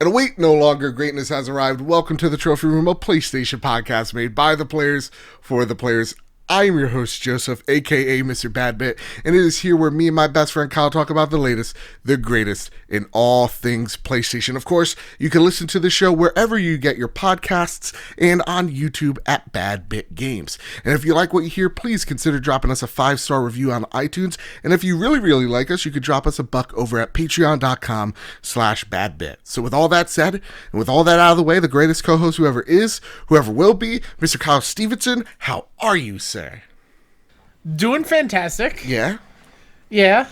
And wait, no longer greatness has arrived. Welcome to the Trophy Room, a PlayStation podcast made by the players for the players. I am your host, Joseph, aka Mr. Badbit, and it is here where me and my best friend Kyle talk about the latest, the greatest in all things PlayStation. Of course, you can listen to the show wherever you get your podcasts and on YouTube at Badbit Games. And if you like what you hear, please consider dropping us a 5-star review on iTunes. And if you really, really like us, you could drop us a buck over at patreon.com/badbit. So with all that said, and with all that out of the way, the greatest co-host who ever is, whoever will be, Mr. Kyle Stevenson, how are you, sir? Doing fantastic. Yeah? Yeah.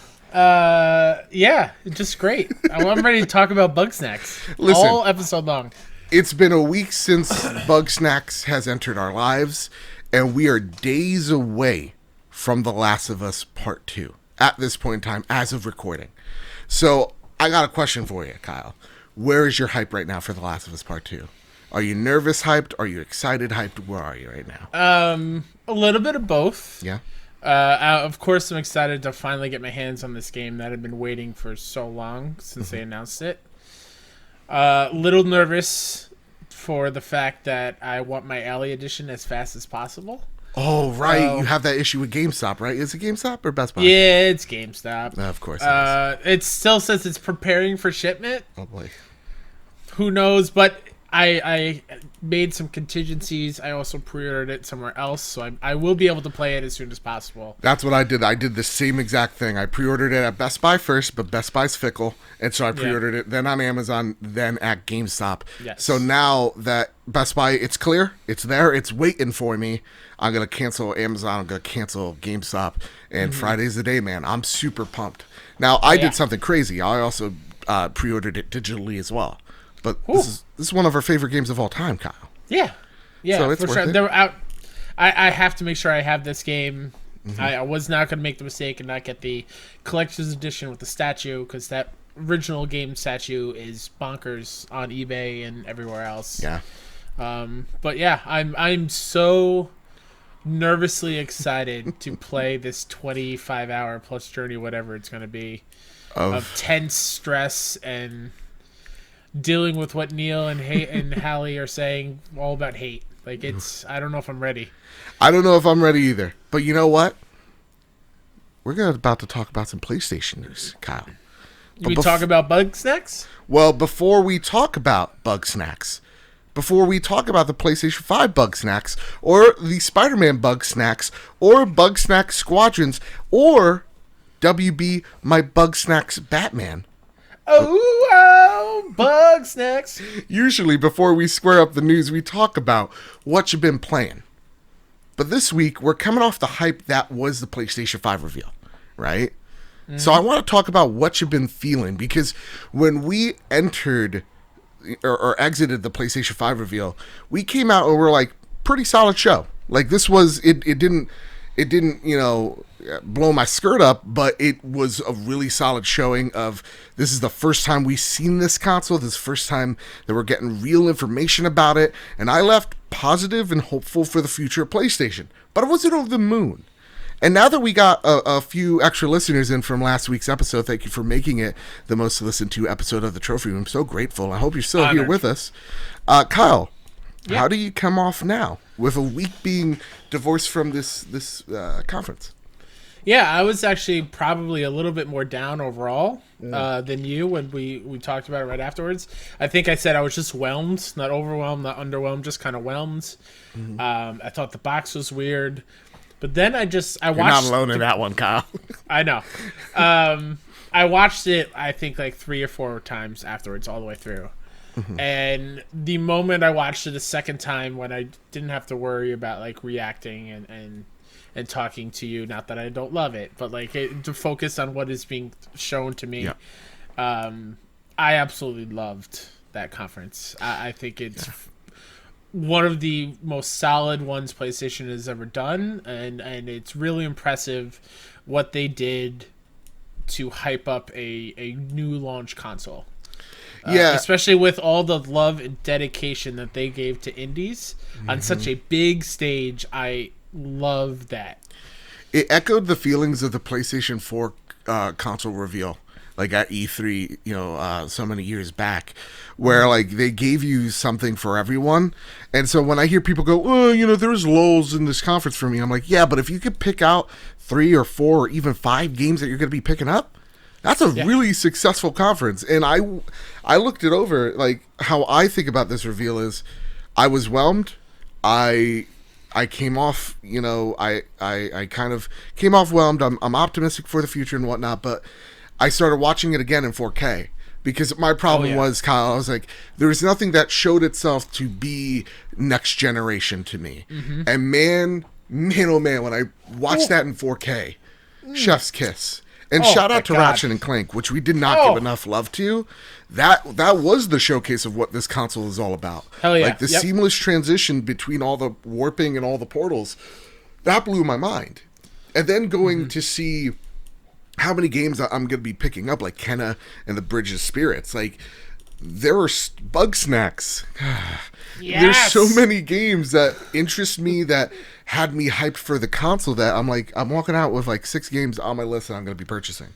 Just great. I'm ready to talk about Bug Snacks. Listen, all episode long. It's been a week since Bug Snacks has entered our lives, and we are days away from The Last of Us Part 2 at this point in time, as of recording. So, I got a question for you, Kyle. Where is your hype right now for The Last of Us Part 2? Are you nervous hyped? Are you excited hyped? Where are you right now? A little bit of both. Yeah. Of course, I'm excited to finally get my hands on this game that I've been waiting for so long since they announced it. Little nervous for the fact that I want my Alley Edition as fast as possible. Oh, right. You have that issue with GameStop, right? Is it GameStop or Best Buy? Yeah, it's GameStop. Of course it is. It still says it's preparing for shipment. Oh, boy. Who knows? But I made some contingencies. I also pre-ordered it somewhere else, so I will be able to play it as soon as possible. That's what I did. I did the same exact thing. I pre-ordered it at Best Buy first, but Best Buy's fickle, and so I pre-ordered it, then on Amazon, then at GameStop. Yes. So now that Best Buy, it's clear, it's there, it's waiting for me, I'm going to cancel Amazon, I'm going to cancel GameStop, and Friday's the day, man. I'm super pumped. Now, I did something crazy. I also pre-ordered it digitally as well. But this is one of our favorite games of all time, Kyle. Yeah, so it's for worth sure. it. They were out. I have to make sure I have this game. I was not going to make the mistake and not get the collector's edition with the statue, because that original game statue is bonkers on eBay and everywhere else. Yeah. But yeah, I'm so nervously excited to play this 25-hour plus journey, whatever it's going to be, of tense stress and dealing with what Neil and Hallie are saying all about hate. Like, I don't know if I'm ready. I don't know if I'm ready either. But you know what? We're about to talk about some PlayStation news, Kyle. We talk about Bug Snacks? Well, before we talk about Bug Snacks, before we talk about the PlayStation 5 Bug Snacks, or the Spider-Man Bug Snacks, or Bug Snacks Squadrons, or WB My Bug Snacks Batman. Oh, Bug Snacks. Usually, before we square up the news, we talk about what you've been playing. But this week, we're coming off the hype that was the PlayStation 5 reveal, right? So I want to talk about what you've been feeling, because when we entered or exited the PlayStation 5 reveal, we came out and we're like, pretty solid show. Like, this was, it didn't, blow my skirt up, but it was a really solid showing of, this is the first time we've seen this console, this is the first time that we're getting real information about it, and I left positive and hopeful for the future of PlayStation, but I wasn't over the moon. And now that we got a few extra listeners in from last week's episode, thank you for making it the most listened to episode of the Trophy Room. I'm so grateful. I hope you're still here with us. Kyle, how do you come off now with a week being divorced from this conference? Yeah, I was actually probably a little bit more down overall than you when we talked about it right afterwards. I think I said I was just whelmed, not overwhelmed, not underwhelmed, just kind of whelmed. I thought the box was weird. But then I watched... You're not alone in that one, Kyle. I know. I watched it, I think, like 3 or 4 times afterwards, all the way through. And the moment I watched it a second time, when I didn't have to worry about like reacting and talking to you, not that I don't love it, but like to focus on what is being shown to me, I absolutely loved that conference. I think it's one of the most solid ones PlayStation has ever done, and it's really impressive what they did to hype up a new launch console. Especially with all the love and dedication that they gave to indies on such a big stage. I love that. It echoed the feelings of the PlayStation 4 console reveal. like at E3, so many years back, where like they gave you something for everyone. And so when I hear people go, oh, there's lulls in this conference for me, I'm like, yeah, but if you could pick out 3 or 4 or even 5 games that you're going to be picking up, that's a really successful conference. And I looked it over, like how I think about this reveal is I was whelmed. I came off, I kind of came off whelmed. I'm optimistic for the future and whatnot, but I started watching it again in 4K because my problem was, Kyle, I was like, there was nothing that showed itself to be next generation to me. Mm-hmm. And man, oh man, when I watched that in 4K, chef's kiss. And shout out to Ratchet and Clank, which we did not give enough love to. That was the showcase of what this console is all about. Hell yeah. Like the seamless transition between all the warping and all the portals. That blew my mind. And then going to see how many games I'm going to be picking up, like Kenna and the Bridge of Spirits. Like, there are bug snacks. There's so many games that interest me that had me hyped for the console that I'm like, I'm walking out with like 6 games on my list that I'm going to be purchasing.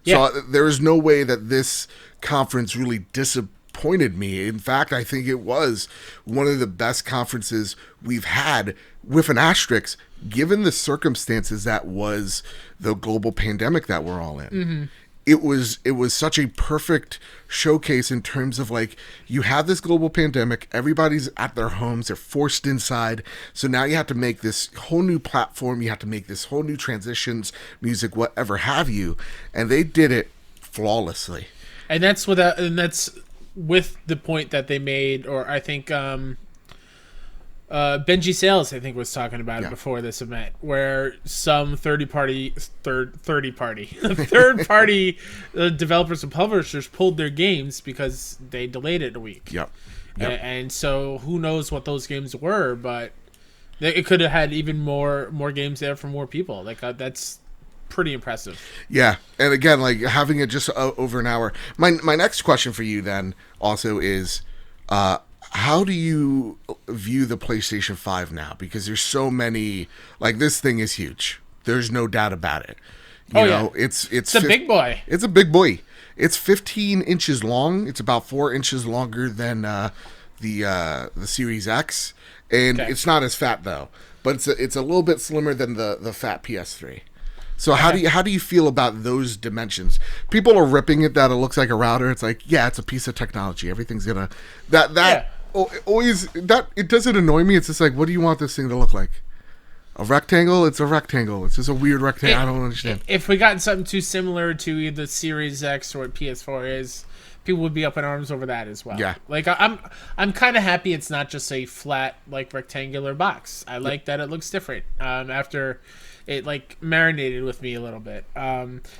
Yeah. So there is no way that this conference really disappointed me. In fact, I think it was one of the best conferences we've had, with an asterisk, given the circumstances that was the global pandemic that we're all in. Mm-hmm. It was such a perfect showcase in terms of like, you have this global pandemic, everybody's at their homes, they're forced inside, so now you have to make this whole new platform, you have to make this whole new transitions, music, whatever have you, and they did it flawlessly. And that's with the point that they made, or I think Benji Sales, I think, was talking about it before this event, where some third party developers and publishers pulled their games because they delayed it a week. Yep. And so who knows what those games were, but it could have had even more games there for more people. Like that's pretty impressive. Yeah, and again, like having it just over an hour. My next question for you then also is, how do you view the PlayStation 5 now? Because there's so many, like, this thing is huge. There's no doubt about it. You know, it's a big boy. It's a big boy. It's 15 inches long. It's about 4 inches longer than the Series X, and it's not as fat though. But it's a little bit slimmer than the fat PS3. So how do you feel about those dimensions? People are ripping it that it looks like a router. It's like, yeah, it's a piece of technology. Everything's gonna always that it doesn't annoy me. It's just like, what do you want this thing to look like? A rectangle? It's a rectangle. It's just a weird rectangle. I don't understand. If we got something too similar to either Series X or what PS4 is, people would be up in arms over that as well. Yeah. Like I'm kind of happy it's not just a flat, like, rectangular box. I like that it looks different. After it like marinated with me a little bit.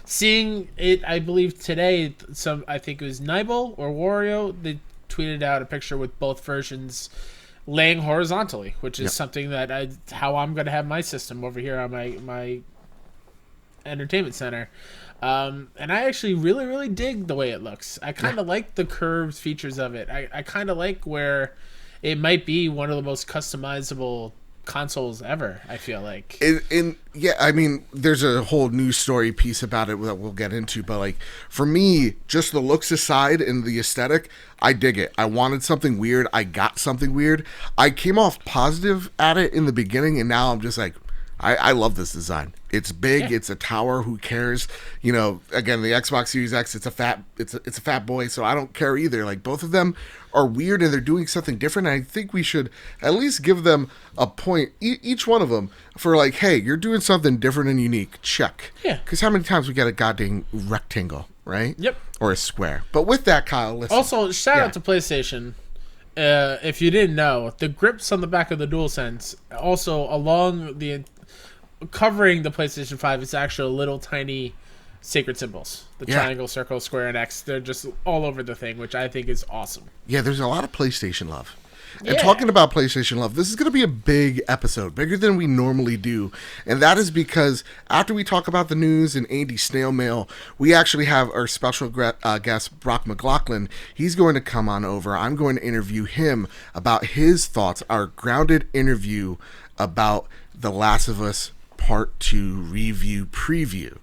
Seeing it, I believe today, I think it was Nibel or Wario, they tweeted out a picture with both versions laying horizontally, which is something that how I'm going to have my system over here on my entertainment center. And I actually really, really dig the way it looks. I kind of like the curved features of it. I kind of like where it might be one of the most customizable consoles ever, I feel like. I mean, there's a whole news story piece about it that we'll get into, but like, for me, just the looks aside and the aesthetic, I dig it. I wanted something weird. I got something weird. I came off positive at it in the beginning, and now I'm just like, I love this design. It's big. Yeah. It's a tower. Who cares? You know, again, the Xbox Series X, it's a fat boy, so I don't care either. Like, both of them are weird and they're doing something different. And I think we should at least give them a point, each one of them, for like, hey, you're doing something different and unique. Check. Yeah. Because how many times we get a goddamn rectangle, right? Yep. Or a square. But with that, Kyle, listen. Also, shout out to PlayStation. If you didn't know, the grips on the back of the DualSense, also along the covering the PlayStation 5, is actually little tiny sacred symbols. The triangle, circle, square, and X. They're just all over the thing, which I think is awesome. Yeah, there's a lot of PlayStation love. And talking about PlayStation love, this is going to be a big episode, bigger than we normally do. And that is because after we talk about the news and Andy's snail mail, we actually have our special guest, Brock Mclaughlin. He's going to come on over. I'm going to interview him about his thoughts, our grounded interview about The Last of Us Part 2 review preview.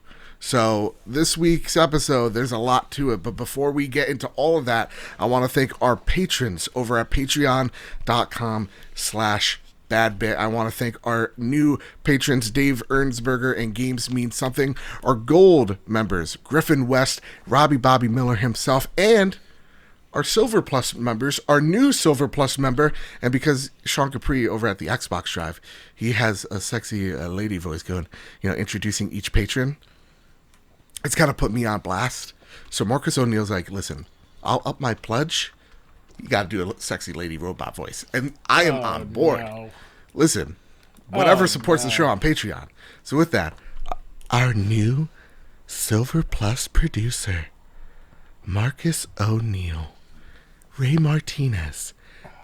So this week's episode, there's a lot to it. But before we get into all of that, I want to thank our patrons over at patreon.com/badbit. I want to thank our new patrons, Dave Ernsberger and Games Mean Something, our gold members, Griffin West, Robbie Bobby Miller himself, and our Silver Plus members, our new Silver Plus member, and because Sean Capri over at the Xbox Drive, he has a sexy lady voice going, introducing each patron. It's kind of put me on blast. So Marcus O'Neill's like, listen, I'll up my pledge. You got to do a sexy lady robot voice. And I am on board. No. Listen, whatever supports the show on Patreon. So with that, our new Silver Plus producer, Marcus O'Neill, Ray Martinez,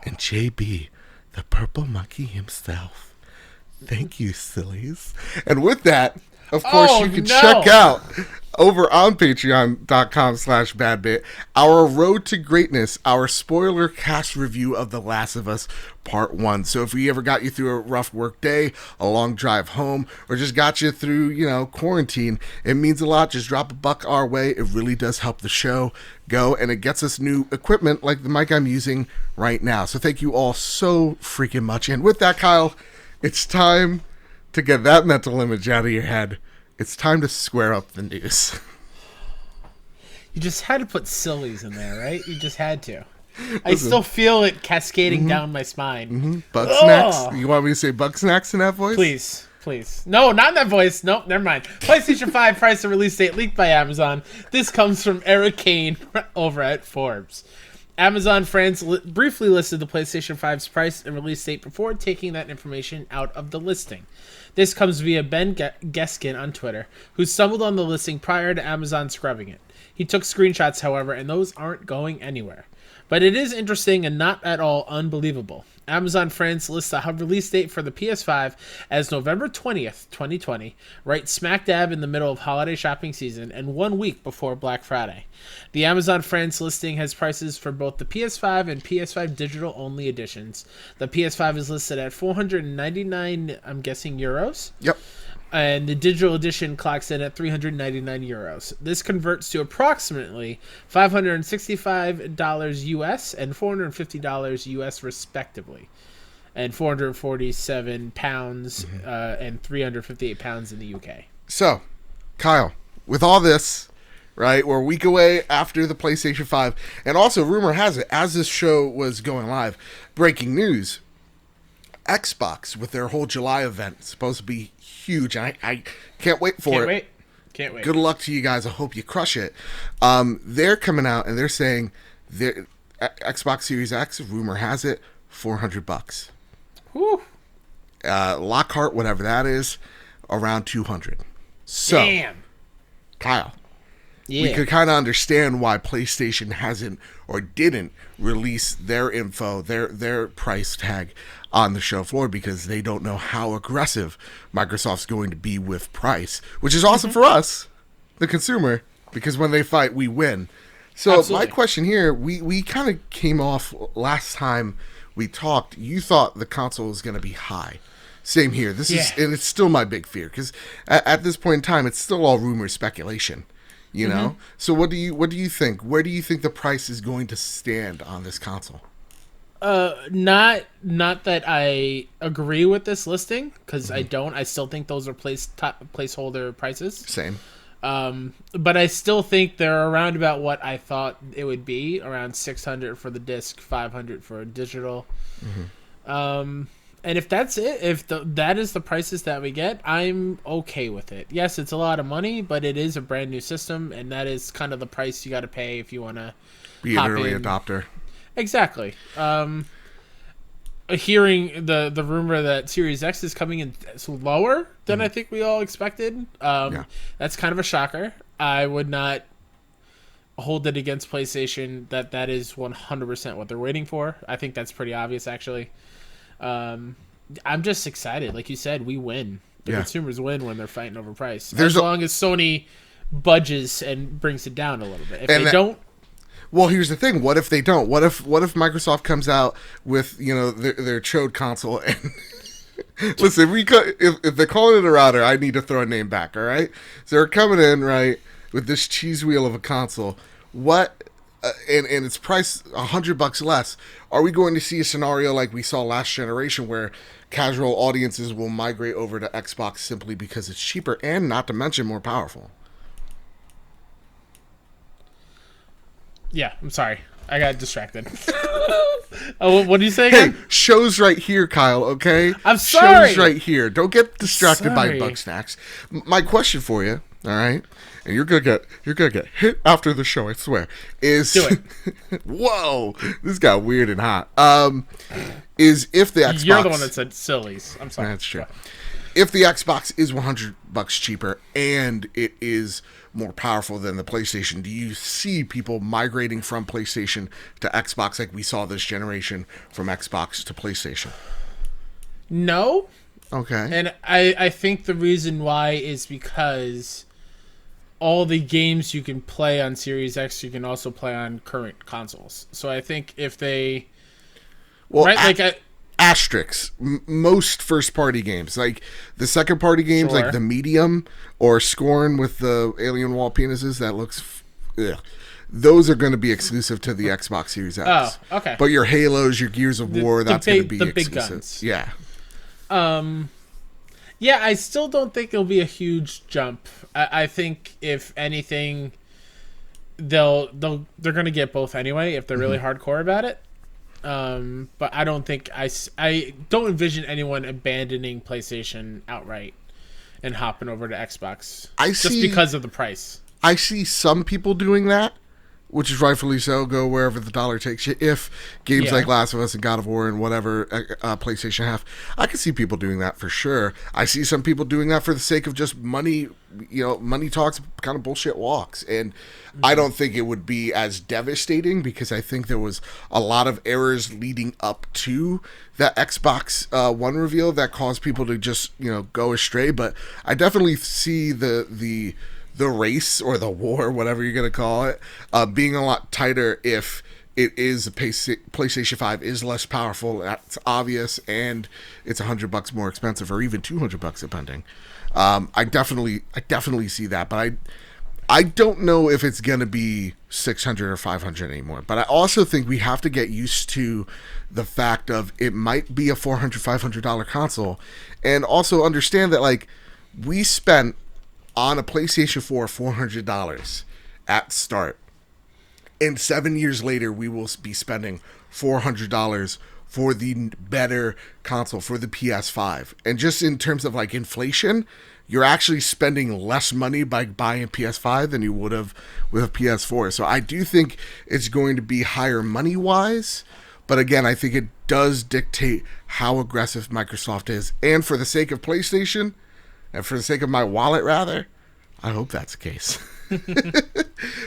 and JB, the Purple Monkey himself. Thank you, sillies. And with that, of course, you can check out over on patreon.com/badbit our Road to Greatness, our spoiler cast review of The Last of Us Part 1. So if we ever got you through a rough work day, a long drive home, or just got you through, quarantine, it means a lot. Just drop $1 our way. It really does help the show go, and it gets us new equipment like the mic I'm using right now. So thank you all so freaking much. And with that, Kyle, it's time to get that mental image out of your head. It's time to square up the news. You just had to put sillies in there, right? You just had to. I still feel it cascading down my spine. Bug snacks? You want me to say bug snacks in that voice? Please. No, not in that voice. Nope, never mind. PlayStation 5 price and release date leaked by Amazon. This comes from Eric Kane over at Forbes. Amazon France briefly listed the PlayStation 5's price and release date before taking that information out of the listing. This comes via Ben Geskin on Twitter, who stumbled on the listing prior to Amazon scrubbing it. He took screenshots, however, and those aren't going anywhere. But it is interesting and not at all unbelievable. Amazon France lists the release date for the PS5 as November 20th, 2020, right smack dab in the middle of holiday shopping season and 1 week before Black Friday. The Amazon France listing has prices for both the PS5 and PS5 digital only editions. The PS5 is listed at 499, I'm guessing, euros. Yep. And the digital edition clocks in at 399 euros. This converts to approximately $565 US and $450 US respectively, and 447 pounds and 358 pounds in the UK. So, Kyle, with all this, right, we're a week away after the PlayStation 5, and also rumor has it, as this show was going live, breaking news, Xbox with their whole July event, supposed to be huge. I can't wait for it. Can't wait. Good luck to you guys. I hope you crush it. They're coming out and they're saying Xbox Series X, rumor has it, $400. Whew. Lockhart, whatever that is, around $200. So, damn. Kyle, we could kind of understand why PlayStation hasn't or didn't release their info, their price tag on the show floor, because they don't know how aggressive Microsoft's going to be with price, which is awesome for us, the consumer, because when they fight, we win. So absolutely. My question here, we kind of came off last time we talked, you thought the console was going to be high. Same here. And it's still my big fear, because at this point in time, it's still all rumor, speculation. You know? So what do you think? Where do you think the price is going to stand on this console? Not that I agree with this listing, because I don't. I still think those are placeholder prices. Same. But I still think they're around about what I thought it would be, around $600 for the disc, $500 for a digital. And if that's it, if that is the prices that we get, I'm okay with it. Yes, it's a lot of money, but it is a brand new system, and that is kind of the price you got to pay if you want to be an early adopter. Exactly. Hearing the rumor that Series X is coming in lower than I think we all expected, that's kind of a shocker. I would not hold it against PlayStation that is 100% what they're waiting for. I think that's pretty obvious, actually. I'm just excited. Like you said, we win. The consumers win when they're fighting over price. As long as Sony budges and brings it down a little bit. If they don't... Well, here's the thing. What if they don't? What if Microsoft comes out with, their chode console Listen, if they're calling it a router, I need to throw a name back, all right? So they're coming in, right, with this cheese wheel of a console. What, and it's priced $100 less. Are we going to see a scenario like we saw last generation where casual audiences will migrate over to Xbox simply because it's cheaper and, not to mention, more powerful? Yeah, I'm sorry. I got distracted. Oh, what do you say again? Hey, show's right here, Kyle, okay? I'm sorry. Show's right here. Don't get distracted by Sorry. bug snacks. My question for you, all right? And you're gonna get hit after the show, I swear. Is Do it. Whoa, this got weird and hot. Is if the Xbox, You're the one that said sillies. I'm sorry. that's true. If the Xbox is $100 cheaper and it is more powerful than the PlayStation, do you see people migrating from PlayStation to Xbox like we saw this generation from Xbox to PlayStation? No. Okay. And I think the reason why is because all the games you can play on Series X, you can also play on current consoles. So I think if they... Well, right? asterisks. Most first-party games, like the second-party games, Sure. like the Medium or Scorn with the alien wall penises, that looks... Ugh. Those are going to be exclusive to the Xbox Series X. Oh, okay. But your Halos, your Gears of War, that's going to be the big exclusive. guns. Yeah. Yeah, I still don't think it'll be a huge jump. I think if anything, they're gonna get both anyway if they're really hardcore about it. But I don't think I don't envision anyone abandoning PlayStation outright and hopping over to Xbox just because of the price. I see some people doing that, which is rightfully so. Go wherever the dollar takes you. If games like Last of Us and God of War and whatever PlayStation have, I can see people doing that for sure. I see some people doing that for the sake of just money. Money talks, kind of bullshit walks. And I don't think it would be as devastating because I think there was a lot of errors leading up to that Xbox One reveal that caused people to just, go astray. But I definitely see the race or the war, whatever you're going to call it, being a lot tighter if it is PlayStation 5 is less powerful. That's obvious, and it's $100 more expensive, or even $200 depending. I definitely see that, but I don't know if it's going to be $600 or $500 anymore. But I also think we have to get used to the fact of it might be a $400, $500 console, and also understand that we spent on a PlayStation 4 $400 at start, and 7 years later we will be spending $400 for the better console, for the PS5. And just in terms of inflation, you're actually spending less money by buying a PS5 than you would have with a PS4. So I do think it's going to be higher money wise, but again, I think it does dictate how aggressive Microsoft is. And for the sake of PlayStation, and for the sake of my wallet, rather, I hope that's the case.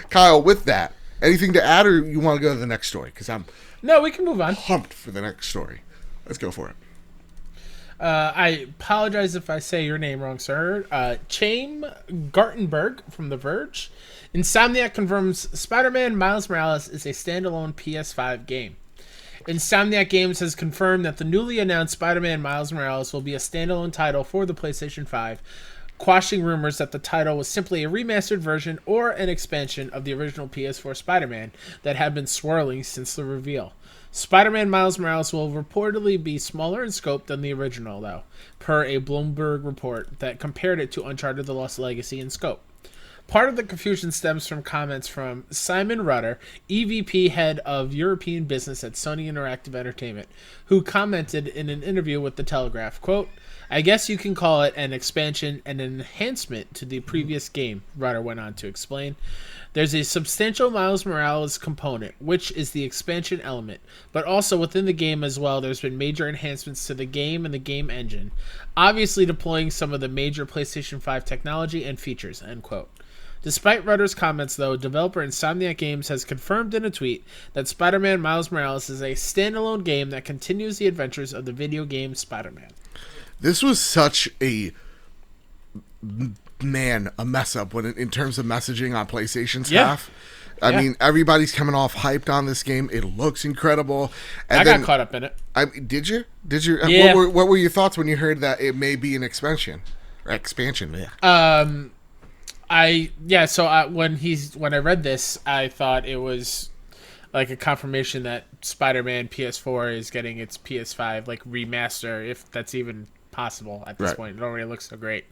Kyle, with that, anything to add, or you want to go to the next story? Because I'm we can move on. Pumped for the next story. Let's go for it. I apologize if I say your name wrong, sir. Chaim Gartenberg from The Verge. Insomniac confirms Spider-Man Miles Morales is a standalone PS5 game. Insomniac Games has confirmed that the newly announced Spider-Man Miles Morales will be a standalone title for the PlayStation 5, quashing rumors that the title was simply a remastered version or an expansion of the original PS4 Spider-Man that had been swirling since the reveal. Spider-Man Miles Morales will reportedly be smaller in scope than the original, though, per a Bloomberg report that compared it to Uncharted: The Lost Legacy in scope. Part of the confusion stems from comments from Simon Rutter, EVP head of European business at Sony Interactive Entertainment, who commented in an interview with The Telegraph, quote, "I guess you can call it an expansion and an enhancement to the previous game," Rutter went on to explain. "There's a substantial Miles Morales component, which is the expansion element, but also within the game as well there's been major enhancements to the game and the game engine, obviously deploying some of the major PlayStation 5 technology and features," end quote. Despite Rutter's comments, though, developer Insomniac Games has confirmed in a tweet that Spider-Man Miles Morales is a standalone game that continues the adventures of the video game Spider-Man. This was such a mess up in terms of messaging on PlayStation's half. I mean, everybody's coming off hyped on this game. It looks incredible. And I got caught up in it. Did you? Yeah. What were your thoughts when you heard that it may be an expansion? Yeah. So when I read this, I thought it was like a confirmation that Spider-Man PS4 is getting its PS5 like remaster, if that's even possible at this point. It already looks so great.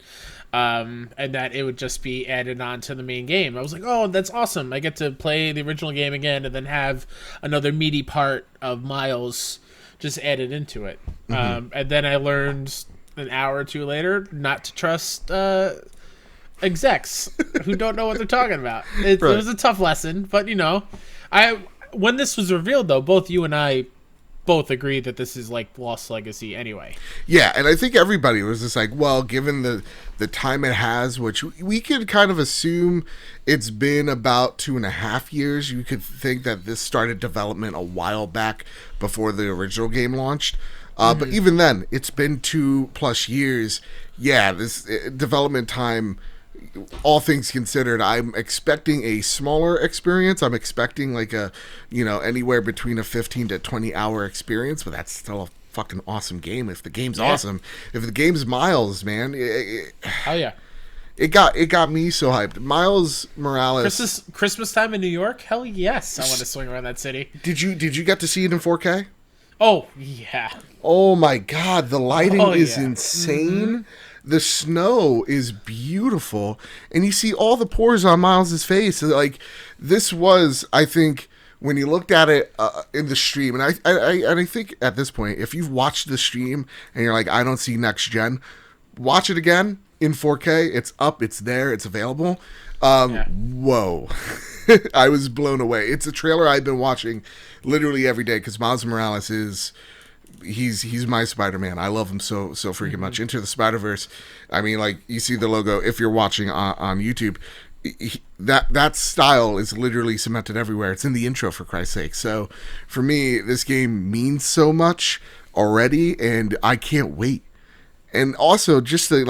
And that it would just be added on to the main game. I was like, oh, that's awesome. I get to play the original game again and then have another meaty part of Miles just added into it. And then I learned an hour or two later not to trust execs who don't know what they're talking about. It was a tough lesson, but when this was revealed, though, both you and I both agreed that this is like Lost Legacy anyway. Yeah, and I think everybody was just like, well, given the time it has, which we could kind of assume it's been about 2.5 years. You could think that this started development a while back before the original game launched. But even then, it's been 2+ years. Yeah, this development time, all things considered, I'm expecting a smaller experience. I'm expecting like anywhere between a 15 to 20 hour experience, but that's still a fucking awesome game. If the game's awesome, if the game's Miles, man, oh yeah, it got me so hyped. Miles Morales, Christmas time in New York, hell yes, I want to swing around that city. Did you get to see it in 4K? Oh yeah. Oh my god, the lighting is insane. The snow is beautiful, and you see all the pores on Miles's face. Like, this was, I think, when you looked at it in the stream, and I think at this point, if you've watched the stream and you're like, I don't see next gen, watch it again in 4K. It's up, it's there, it's available. Whoa. I was blown away. It's a trailer I've been watching literally every day because Miles Morales is... He's my Spider-Man. I love him so freaking much. Into the Spider-Verse. I mean, like, you see the logo if you're watching on YouTube. That style is literally cemented everywhere. It's in the intro, for Christ's sake. So for me, this game means so much already, and I can't wait. And also, just to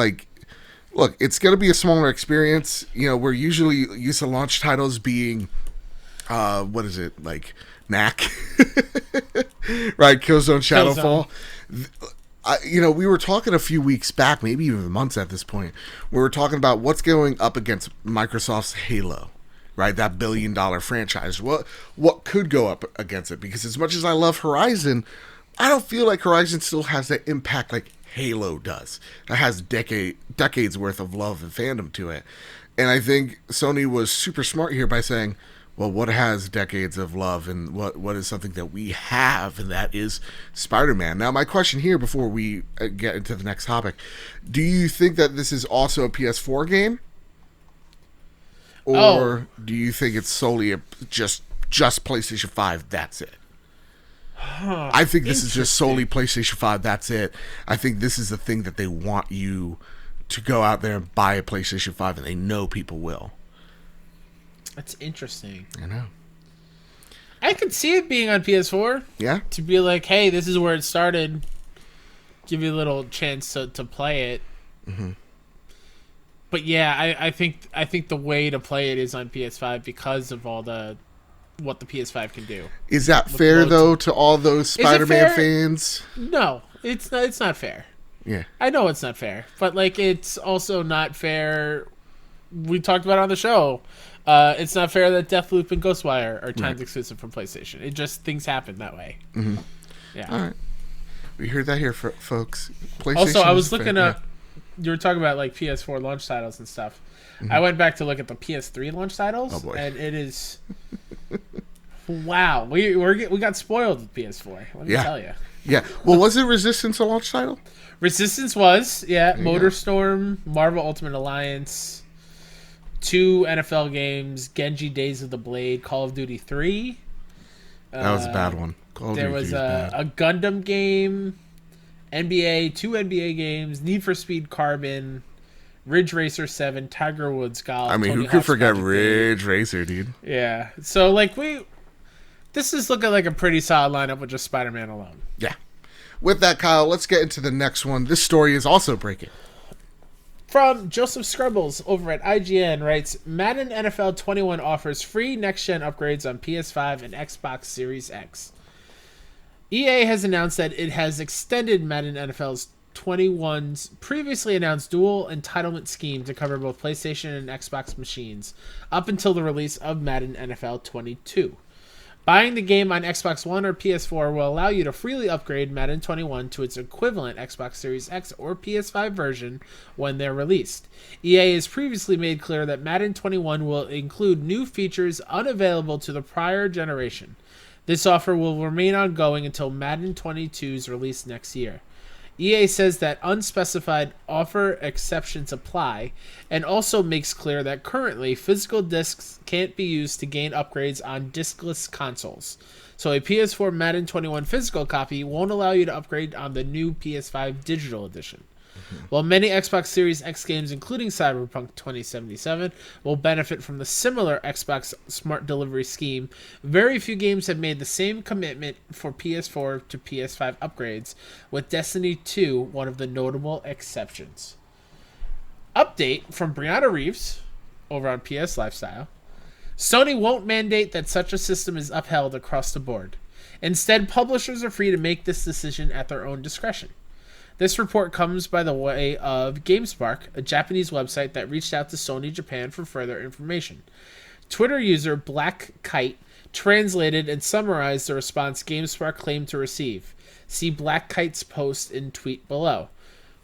look, it's gonna be a smaller experience. We're usually used to launch titles being what is it, like Knack? Right, Killzone Shadowfall. We were talking a few weeks back, maybe even months at this point. We were talking about what's going up against Microsoft's Halo, right? That $1 billion franchise. What could go up against it? Because as much as I love Horizon, I don't feel like Horizon still has that impact like Halo does. That has decades worth of love and fandom to it. And I think Sony was super smart here by saying, well, what has decades of love, and what is something that we have, and that is Spider-Man. Now, my question here before we get into the next topic, do you think that this is also a PS4 game? Or do you think it's solely just PlayStation 5, that's it? I think this is just solely PlayStation 5, that's it. I think this is the thing that they want you to go out there and buy a PlayStation 5, and they know people will. That's interesting. I know. I could see it being on PS4. Yeah. To be like, hey, this is where it started. Give you a little chance to play it. Mm-hmm. But yeah, I think the way to play it is on PS5 because of all what the PS5 can do. Is that fair though to all those Spider-Man fans? No, it's not fair. Yeah. I know it's not fair, but it's also not fair. We talked about it on the show. It's not fair that Deathloop and Ghostwire are timed exclusive from PlayStation. It just, things happen that way. Mm-hmm. Yeah. All right. We heard that here, folks. PlayStation also, I was looking up. You were talking about PS4 launch titles and stuff. Mm-hmm. I went back to look at the PS3 launch titles. Oh boy. And it is. Wow. We got spoiled with PS4. Let me tell you. Yeah. Well, was it Resistance a launch title? Resistance was, yeah. Motorstorm, Marvel Ultimate Alliance. 2 NFL games, Genji Days of the Blade, Call of Duty 3. That was a bad one. There was a Gundam game, two NBA games, Need for Speed Carbon, Ridge Racer 7, Tiger Woods Golf. I mean, Tony who could Hawk's forget Magic Ridge Racer, dude? Yeah. So, this is looking like a pretty solid lineup with just Spider-Man alone. Yeah. With that, Kyle, let's get into the next one. This story is also breaking. From Joseph Scrubbles over at IGN writes, Madden NFL 21 offers free next-gen upgrades on PS5 and Xbox Series X. EA has announced that it has extended Madden NFL 21's previously announced dual entitlement scheme to cover both PlayStation and Xbox machines up until the release of Madden NFL 22. Buying the game on Xbox One or PS4 will allow you to freely upgrade Madden 21 to its equivalent Xbox Series X or PS5 version when they're released. EA has previously made clear that Madden 21 will include new features unavailable to the prior generation. This offer will remain ongoing until Madden 22's release next year. EA says that unspecified offer exceptions apply, and also makes clear that currently physical discs can't be used to gain upgrades on discless consoles. So a PS4 Madden 21 physical copy won't allow you to upgrade on the new PS5 digital edition. While many Xbox Series X games, including Cyberpunk 2077, will benefit from the similar Xbox Smart delivery scheme, very few games have made the same commitment for PS4 to PS5 upgrades, with Destiny 2 one of the notable exceptions. Update from Brianna Reeves over on PS Lifestyle. Sony won't mandate that such a system is upheld across the board. Instead, publishers are free to make this decision at their own discretion. This report comes by the way of GameSpark, a Japanese website that reached out to Sony Japan for further information. Twitter user Black Kite translated and summarized the response GameSpark claimed to receive. See Black Kite's post in tweet below.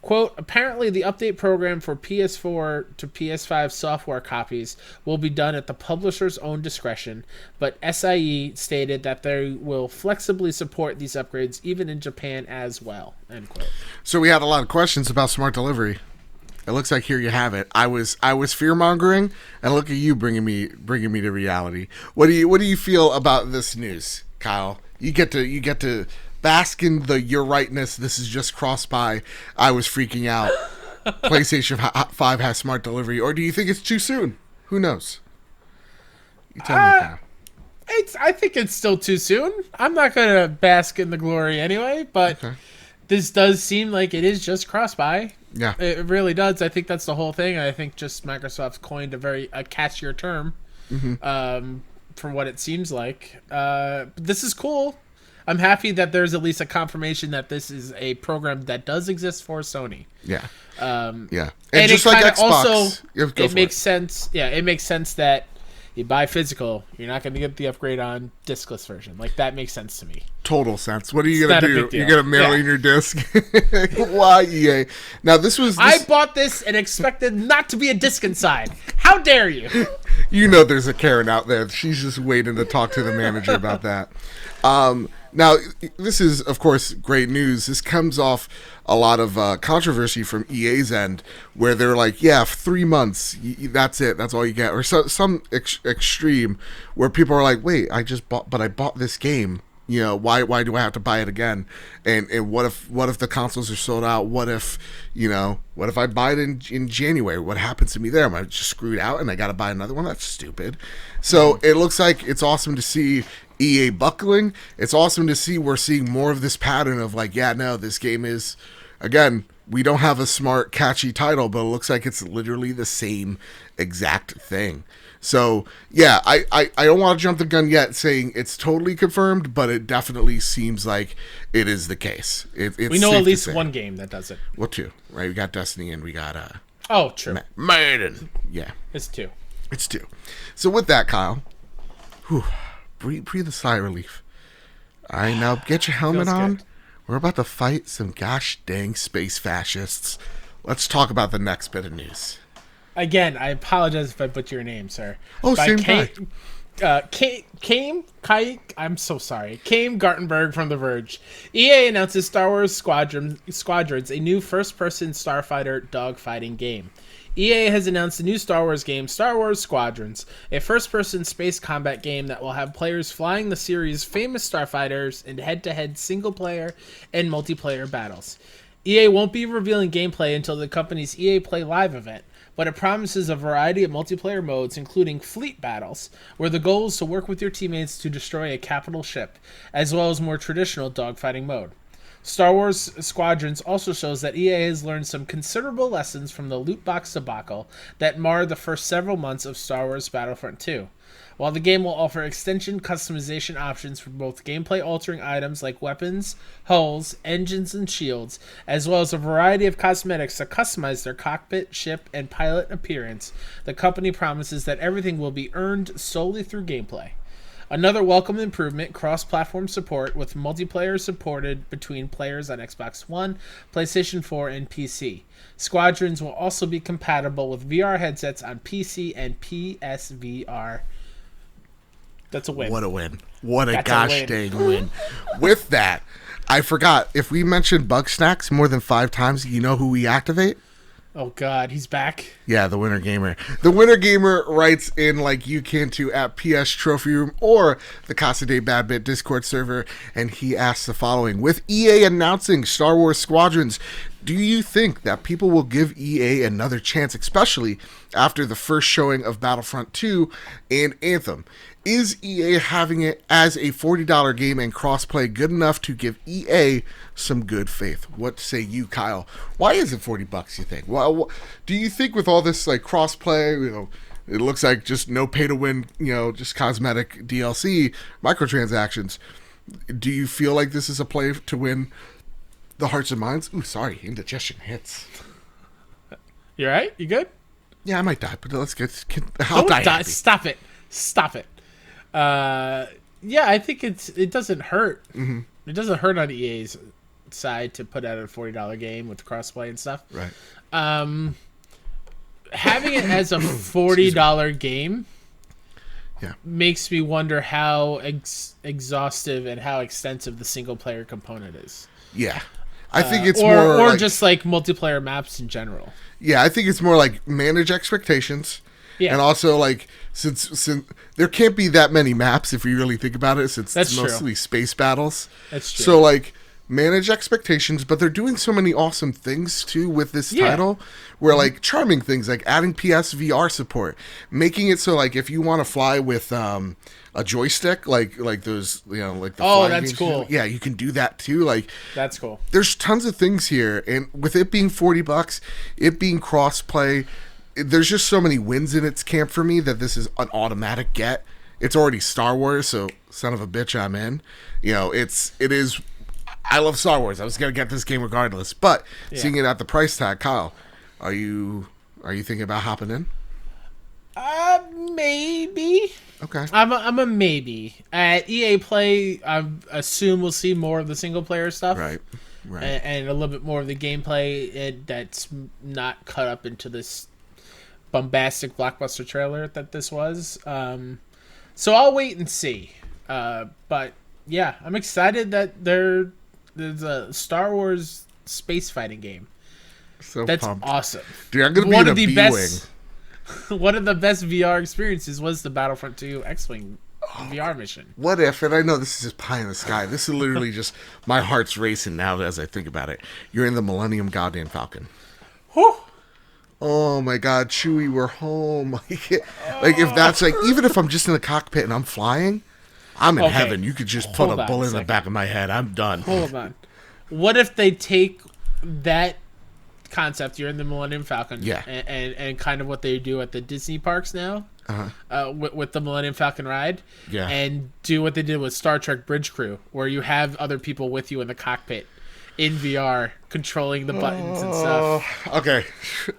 Quote, apparently the update program for PS4 to PS5 software copies will be done at the publisher's own discretion, but SIE stated that they will flexibly support these upgrades even in Japan as well, end quote. So we had a lot of questions about smart delivery. It looks like here you have it. I was fear-mongering, and look at you bringing me to reality. What do you feel about this news, Kyle? You get to bask in the you're rightness. This is just cross-buy. I was freaking out. PlayStation 5 has smart delivery. Or do you think it's too soon? Who knows? You tell me, Kyle. I think it's still too soon. I'm not going to bask in the glory anyway, but This does seem like it is just cross-buy. Yeah. It really does. I think that's the whole thing. I think just Microsoft's coined a catchier term for what it seems like. But this is cool. I'm happy that there's at least a confirmation that this is a program that does exist for Sony. Yeah. Yeah. And just it like Xbox, also, it makes sense. Yeah, it makes sense that you buy physical, you're not going to get the upgrade on discless version. Like, that makes sense to me. Total sense. What are you going to do? You're going to mail in your disc? Yeah. Why, EA? Now, this. I bought this and expected not to be a disc inside. How dare you? You know there's a Karen out there. She's just waiting to talk to the manager about that. Now, this is, of course, great news. This comes off a lot of controversy from EA's end, where they're like, yeah, 3 months, that's it, that's all you get. Or some extreme where people are like, wait, I bought this game. You know, why do I have to buy it again? And what if the consoles are sold out? What if I buy it in January? What happens to me there? Am I just screwed out and I got to buy another one? That's stupid. So it looks like it's awesome to see EA buckling. It's awesome to see we're seeing more of this pattern of like, yeah, no, this game is, again, we don't have a smart, catchy title, but it looks like it's literally the same exact thing. So, yeah, I don't want to jump the gun yet saying it's totally confirmed, but it definitely seems like it is the case. We know at least one game that does it. Well, two, right? We got Destiny and we got oh, true. Madden. Yeah. It's two. So with that, Kyle, breathe a sigh of relief. All right, now get your helmet on. Good. We're about to fight some gosh dang space fascists. Let's talk about the next bit of news. Again, I apologize if I butcher your name, sir. Oh, same guy. I'm so sorry. Kame Gartenberg from The Verge. EA announces Star Wars Squadrons, a new first-person starfighter dogfighting game. EA has announced a new Star Wars game, Star Wars Squadrons, a first-person space combat game that will have players flying the series' famous starfighters in head-to-head single-player and multiplayer battles. EA won't be revealing gameplay until the company's EA Play Live event, but it promises a variety of multiplayer modes, including fleet battles, where the goal is to work with your teammates to destroy a capital ship, as well as more traditional dogfighting mode. Star Wars Squadrons also shows that EA has learned some considerable lessons from the loot box debacle that marred the first several months of Star Wars Battlefront 2. While the game will offer extension customization options for both gameplay-altering items like weapons, hulls, engines, and shields, as well as a variety of cosmetics to customize their cockpit, ship, and pilot appearance, the company promises that everything will be earned solely through gameplay. Another welcome improvement, cross-platform support with multiplayer supported between players on Xbox One, PlayStation 4, and PC. Squadrons will also be compatible with VR headsets on PC and PSVR. That's a win. What a win. What a gosh dang win. With that, I forgot, if we mentioned Bug Snacks more than 5 times, you know who we activate? Oh, God, he's back? Yeah, the Winter Gamer. The Winter Gamer writes in like you can to at PS Trophy Room or the Casa de Bad Bit Discord server, and he asks the following. With EA announcing Star Wars Squadrons, do you think that people will give EA another chance, especially after the first showing of Battlefront 2 and Anthem? Is EA having it as a $40 game and crossplay good enough to give EA some good faith? What say you, Kyle? Why is it $40, you think? Well, do you think with all this like crossplay, it looks like just no pay to win, just cosmetic DLC, microtransactions. Do you feel like this is a play to win the hearts and minds? Ooh, sorry, indigestion hits. You all right? You good? Yeah, I might die, but let's get. Don't die. Stop it. Yeah, I think it doesn't hurt. Mm-hmm. It doesn't hurt on EA's side to put out a $40 game with crossplay and stuff. Right. Having it as a $40 game makes me wonder how exhaustive and how extensive the single player component is. Yeah. I think it's more just like multiplayer maps in general. Yeah, I think it's more like manage expectations. Yeah. And also, like, since there can't be that many maps if you really think about it, since it's mostly space battles. That's true. So, like, manage expectations, but they're doing so many awesome things, too, with this title, where, like, charming things, like adding PSVR support, making it so, like, if you want to fly with a joystick, like those, like the flying that's games, cool. Yeah, you can do that, too. Like, that's cool. There's tons of things here, and with it being $40, it being cross-play, there's just so many wins in its camp for me that this is an automatic get. It's already Star Wars, so son of a bitch, I'm in. It is. I love Star Wars. I was gonna get this game regardless, but seeing it at the price tag, Kyle, are you thinking about hopping in? Maybe. Okay. I'm a maybe. At EA Play, I assume we'll see more of the single player stuff. Right. And a little bit more of the gameplay that's not cut up into this bombastic blockbuster trailer that this was. So I'll wait and see. But yeah, I'm excited that there's a Star Wars space fighting game. So that's pumped. Awesome. Dude, I'm gonna be in a B-wing. One of the best VR experiences was the Battlefront 2 X-Wing VR mission. What if, and I know this is just pie in the sky, this is literally just, my heart's racing now as I think about it. You're in the Millennium Goddamn Falcon. Whew. Oh my God, Chewie, we're home. Like if that's like, even if I'm just in the cockpit and I'm flying, I'm in heaven. You could just put a bullet in the back of my head. I'm done. Hold on. What if they take that concept, you're in the Millennium Falcon, and kind of what they do at the Disney parks now, with the Millennium Falcon ride, and do what they did with Star Trek Bridge Crew, where you have other people with you in the cockpit in VR, controlling the buttons and stuff. Okay,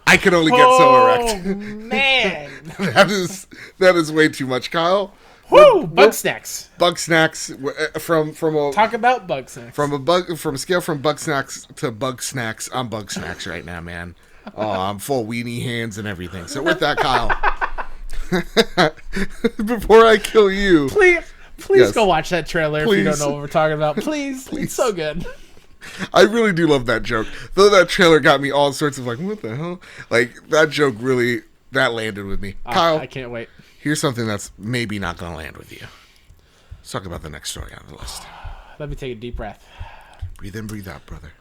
I can only get so erect. Oh man, that is way too much, Kyle. Woo! Bug snacks. Bug snacks from a talk about bug snacks from a scale from bug snacks to bug snacks. I'm bug snacks right now, man. Oh, I'm full weenie hands and everything. So with that, Kyle, before I kill you, please go watch that trailer if you don't know what we're talking about. Please. It's so good. I really do love that joke. Though that trailer got me all sorts of like, what the hell? Like that joke really landed with me. Kyle, I can't wait. Here's something that's maybe not going to land with you. Let's talk about the next story on the list. Let me take a deep breath. Breathe in, breathe out, brother.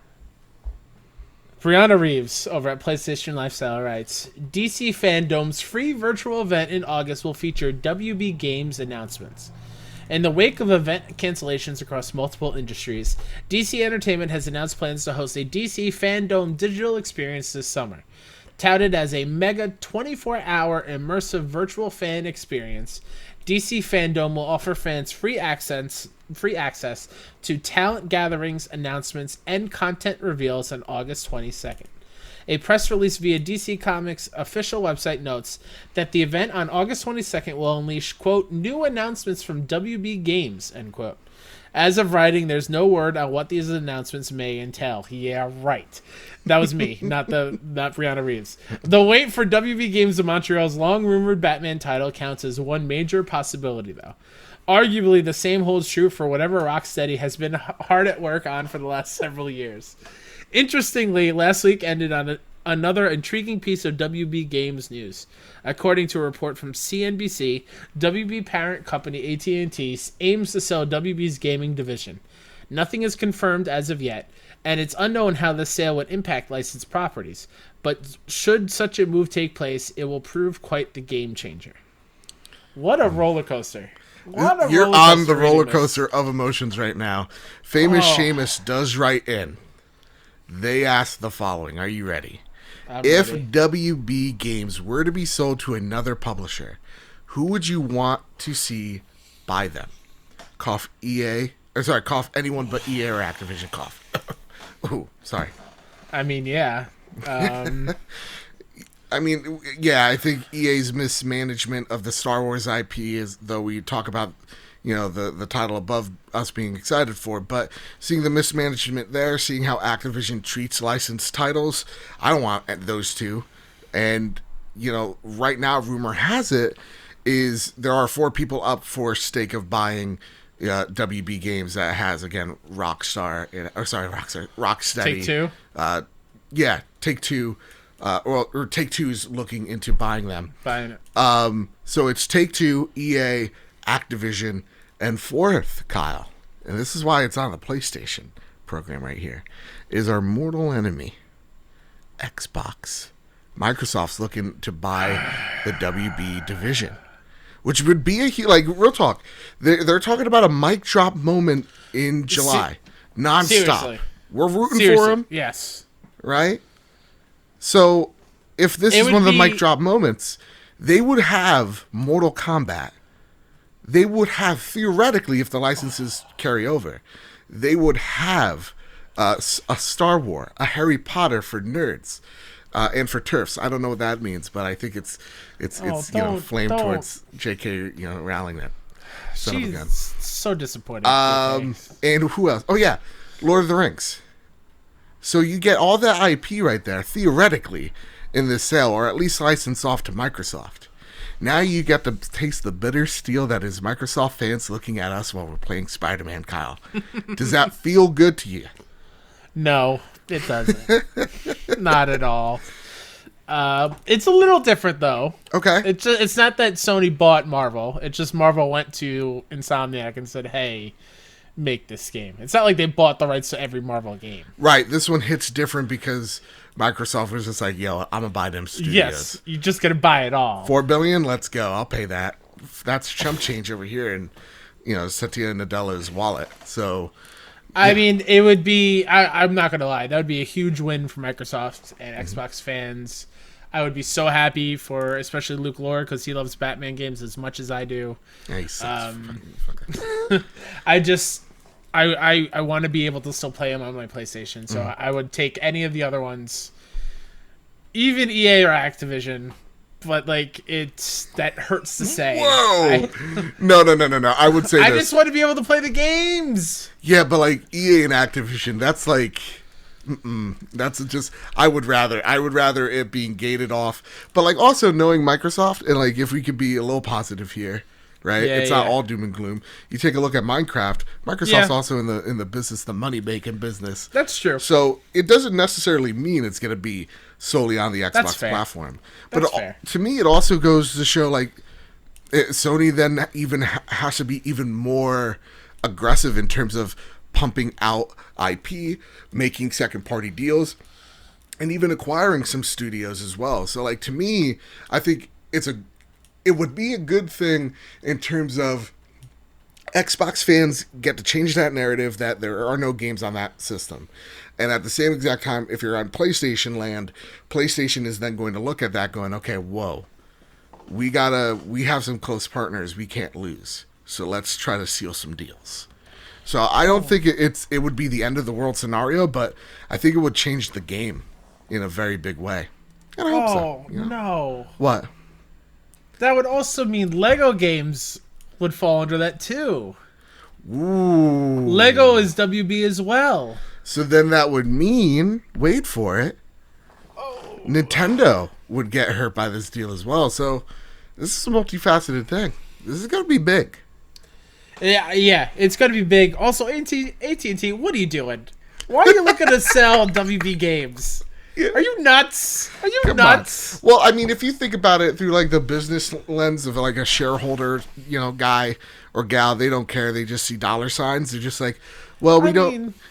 Brianna Reeves over at PlayStation Lifestyle writes, DC Fandom's free virtual event in August will feature WB Games announcements. In the wake of event cancellations across multiple industries, DC Entertainment has announced plans to host a DC Fandom digital experience this summer. Touted as a mega 24-hour immersive virtual fan experience, DC Fandom will offer fans free access to talent gatherings, announcements, and content reveals on August 22nd. A press release via DC Comics' official website notes that the event on August 22nd will unleash, quote, new announcements from WB Games, end quote. As of writing, there's no word on what these announcements may entail. Yeah, right. That was me, not Brianna Reeves. The wait for WB Games of Montreal's long-rumored Batman title counts as one major possibility, though. Arguably, the same holds true for whatever Rocksteady has been hard at work on for the last several years. Interestingly, last week ended on another intriguing piece of WB Games news. According to a report from CNBC, WB parent company AT&T aims to sell WB's gaming division. Nothing is confirmed as of yet, and it's unknown how the sale would impact licensed properties. But should such a move take place, it will prove quite the game changer. What a roller coaster. You're on the roller coaster of emotions right now. Famous Seamus does write in. They asked the following. Are you ready? If ready. WB Games were to be sold to another publisher, who would you want to see buy them? Cough EA. Or sorry, cough anyone but EA or Activision. Cough. Ooh, sorry. I mean, yeah. I mean, yeah, I think EA's mismanagement of the Star Wars IP is, though we talk about, the title above us being excited for, but seeing the mismanagement there, seeing how Activision treats licensed titles, I don't want those two. And, right now, rumor has it, is there are 4 people up for stake of buying WB Games that has, again, Rockstar, Rocksteady. Take-Two? Yeah, Take-Two. Or Take-Two's looking into buying them. Buying it. So it's Take-Two, EA, Activision, and fourth, Kyle, and this is why it's on the PlayStation program right here, is our mortal enemy, Xbox. Microsoft's looking to buy the WB division, which would be real talk. They're talking about a mic drop moment in July, nonstop. Seriously. We're rooting for them. Yes. Right? So, if this is one of the mic drop moments, they would have Mortal Kombat. They would have, theoretically, if the licenses carry over, they would have a Star Wars, a Harry Potter for nerds, and for TERFs. I don't know what that means, but I think it's flame towards J.K. Rowling that. She's so disappointed. And who else? Oh yeah, Lord of the Rings. So you get all that IP right there, theoretically, in this sale, or at least licensed off to Microsoft. Now you get to taste the bitter steel that is Microsoft fans looking at us while we're playing Spider-Man, Kyle. Does that feel good to you? No, it doesn't. Not at all. It's a little different, though. Okay. It's not that Sony bought Marvel. It's just Marvel went to Insomniac and said, hey, make this game. It's not like they bought the rights to every Marvel game. Right. This one hits different because Microsoft was just like, yo, I'm going to buy them studios. Yes. You're just going to buy it all. $4 billion? Let's go. I'll pay that. That's chump change over here in, Satya Nadella's wallet. So, yeah. I mean, it would be, I'm not going to lie, that would be a huge win for Microsoft and Xbox fans. I would be so happy for especially Luke Lord because he loves Batman games as much as I do. Yeah, he sucks. I want to be able to still play him on my PlayStation, so I would take any of the other ones, even EA or Activision. But that hurts to say. Whoa! No. I would say I just want to be able to play the games. Yeah, but EA and Activision, that's that's just I would rather it being gated off. But also knowing Microsoft and if we could be a little positive here. Right, yeah, it's not all doom and gloom. You take a look at Minecraft. Microsoft's also in the business, the money making business. That's true. So it doesn't necessarily mean it's going to be solely on the Xbox platform. But to me, it also goes to show Sony then even has to be even more aggressive in terms of pumping out IP, making second party deals, and even acquiring some studios as well. So to me, I think it would be a good thing in terms of Xbox fans get to change that narrative that there are no games on that system. And at the same exact time, if you're on PlayStation land, PlayStation is then going to look at that going, okay, whoa, we have some close partners we can't lose. So let's try to seal some deals. So I don't think it would be the end of the world scenario, but I think it would change the game in a very big way. And I hope so. You know? No. What? That would also mean Lego games would fall under that too. Ooh. Lego is WB as well. So then that would mean, wait for it, Nintendo would get hurt by this deal as well. So this is a multifaceted thing. This is going to be big. Yeah, it's going to be big. Also, AT&T, what are you doing? Why are you looking to sell WB games? Yeah. Are you nuts? Are you Come nuts? on. Well, I mean, if you think about it through like the business lens of like a shareholder, guy or gal, they don't care. They just see dollar signs. They're just like, well,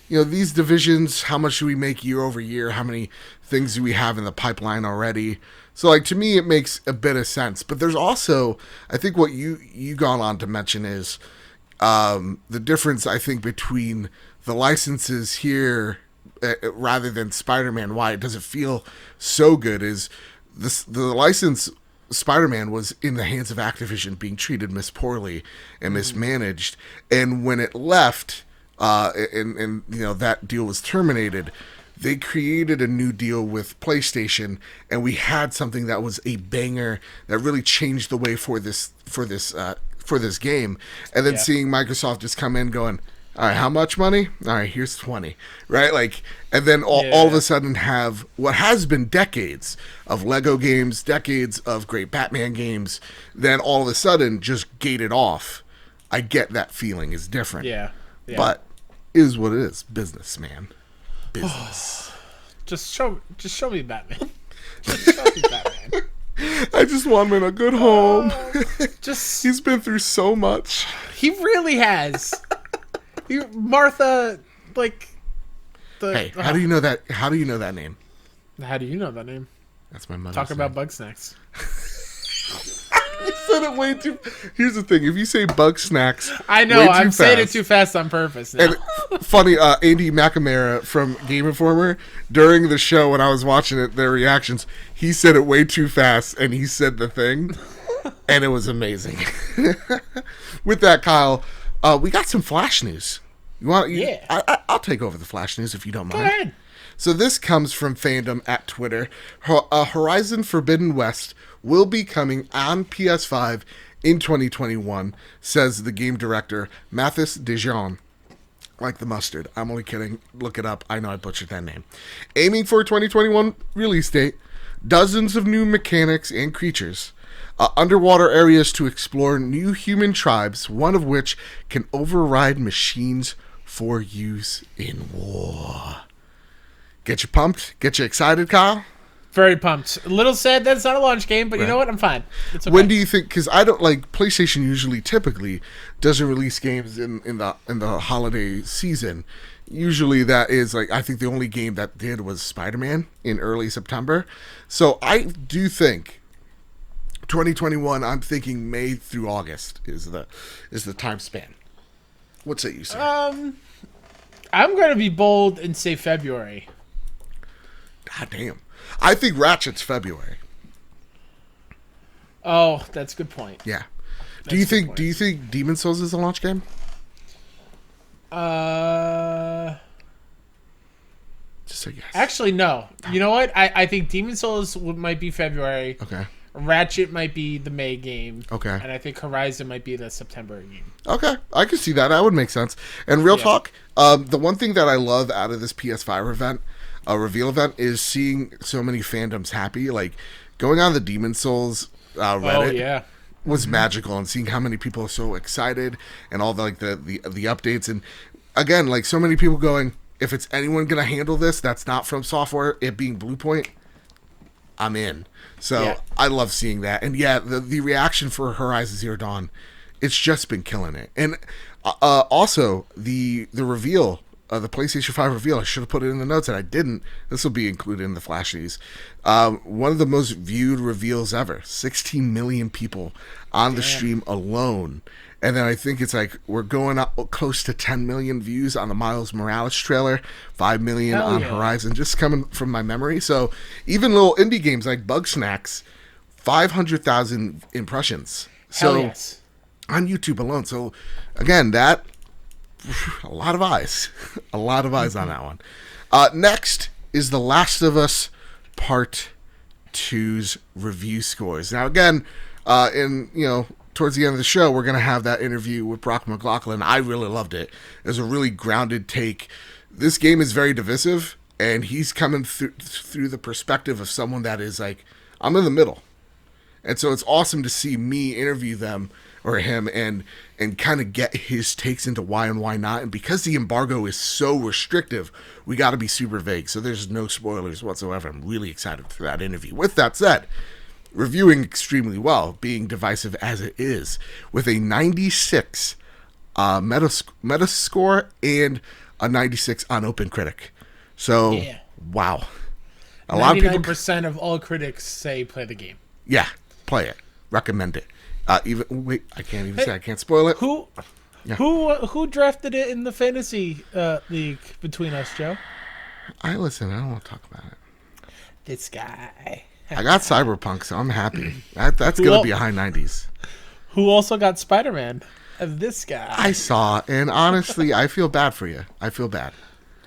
these divisions, how much do we make year over year? How many things do we have in the pipeline already? So, like, to me, it makes a bit of sense. But there's also, I think what you gone on to mention is the difference, I think, between the licenses here rather than Spider-Man, why it doesn't feel so good is the license Spider-Man was in the hands of Activision being treated poorly and mismanaged. And when it left, and that deal was terminated, they created a new deal with PlayStation, and we had something that was a banger that really changed the way for this game. And then seeing Microsoft just come in going, all right, how much money? All right, here's 20, right? Like, and then all of a sudden have what has been decades of Lego games, decades of great Batman games, then all of a sudden just gated off. I get that feeling is different. Yeah. But it is what it is. Business, man. Business. Just show me Batman. Just show me Batman. I just want him in a good home. He's been through so much. He really has. Martha, like Hey, how do you know that? How do you know that name? How do you know that name? That's my mother's Talk about name. Bug Snacks. I said it way too. Here's the thing: if you say Bug Snacks, I know I'm saying it too fast on purpose. Now. And funny, Andy McNamara from Game Informer during the show when I was watching it, their reactions, he said it way too fast, and he said the thing, and it was amazing. With that, Kyle, we got some Flash news. You want? Yeah. I'll take over the Flash news if you don't mind. Go ahead. So this comes from fandom at Twitter. Horizon Forbidden West will be coming on PS5 in 2021, says the game director, Mathis Dijon. Like the mustard. I'm only kidding. Look it up. I know I butchered that name. Aiming for a 2021 release date. Dozens of new mechanics and creatures. Underwater areas to explore new human tribes, one of which can override machines for use in war. Get you pumped? Get you excited, Kyle? Very pumped. A little sad that it's not a launch game, but you know what? I'm fine. It's okay. When do you think? Because I don't like PlayStation. Usually, typically, doesn't release games in the holiday season. Usually, that is like I think the only game that did was Spider-Man in early September. So I do think 2021. I'm thinking May through August is the time span. What say you, sir? I'm going to be bold and say February. God damn. I think Ratchet's February. Oh, that's a good point. Yeah. Do you think Demon's Souls is a launch game? Just say yes. Actually, no. You know what? I think Demon's Souls might be February. Okay. Ratchet might be the May game. Okay. And I think Horizon might be the September game. Okay. I can see that. That would make sense. And real talk, the one thing that I love out of this PS5 event, reveal event, is seeing so many fandoms happy. Like, going on the Demon's Souls Reddit was magical, and seeing how many people are so excited and all the updates. And again, like, so many people going, if it's anyone going to handle this that's not From Software, it being Bluepoint, I'm in. So I love seeing that. And the reaction for Horizon Zero Dawn, it's just been killing it. And also the reveal, the PlayStation 5 reveal, I should have put it in the notes and I didn't. This will be included in the Flash news. One of the most viewed reveals ever. 16 million people on the stream alone. And then I think it's like we're going up close to 10 million views on the Miles Morales trailer, 5 million Hell on yeah. Horizon, just coming from my memory. So even little indie games like Bug Snacks, 500,000 impressions. Hell So yes. on YouTube alone. So again, that a lot of eyes, a lot of eyes on that one. Next is The Last of Us Part 2's review scores. Now again, towards the end of the show, we're going to have that interview with Brock Mclaughlin. I really loved it. It was a really grounded take. This game is very divisive, and he's coming through the perspective of someone that is like, I'm in the middle. And so it's awesome to see me interview them or him and kind of get his takes into why and why not. And because the embargo is so restrictive, we got to be super vague. So there's no spoilers whatsoever. I'm really excited for that interview. With that said, reviewing extremely well, being divisive as it is, with a 96 Metascore and a 96 on OpenCritic. So, Yeah. wow. A lot of people... 99% of all critics say play the game. Yeah, play it. Recommend it. I can't even say. I can't spoil it. Who drafted it in the fantasy league between us, Joe? I don't want to talk about it. This guy. I got Cyberpunk, so I'm happy. That's going to be a high 90s. Who also got Spider-Man? This guy. I saw, and honestly, I feel bad for you. I feel bad.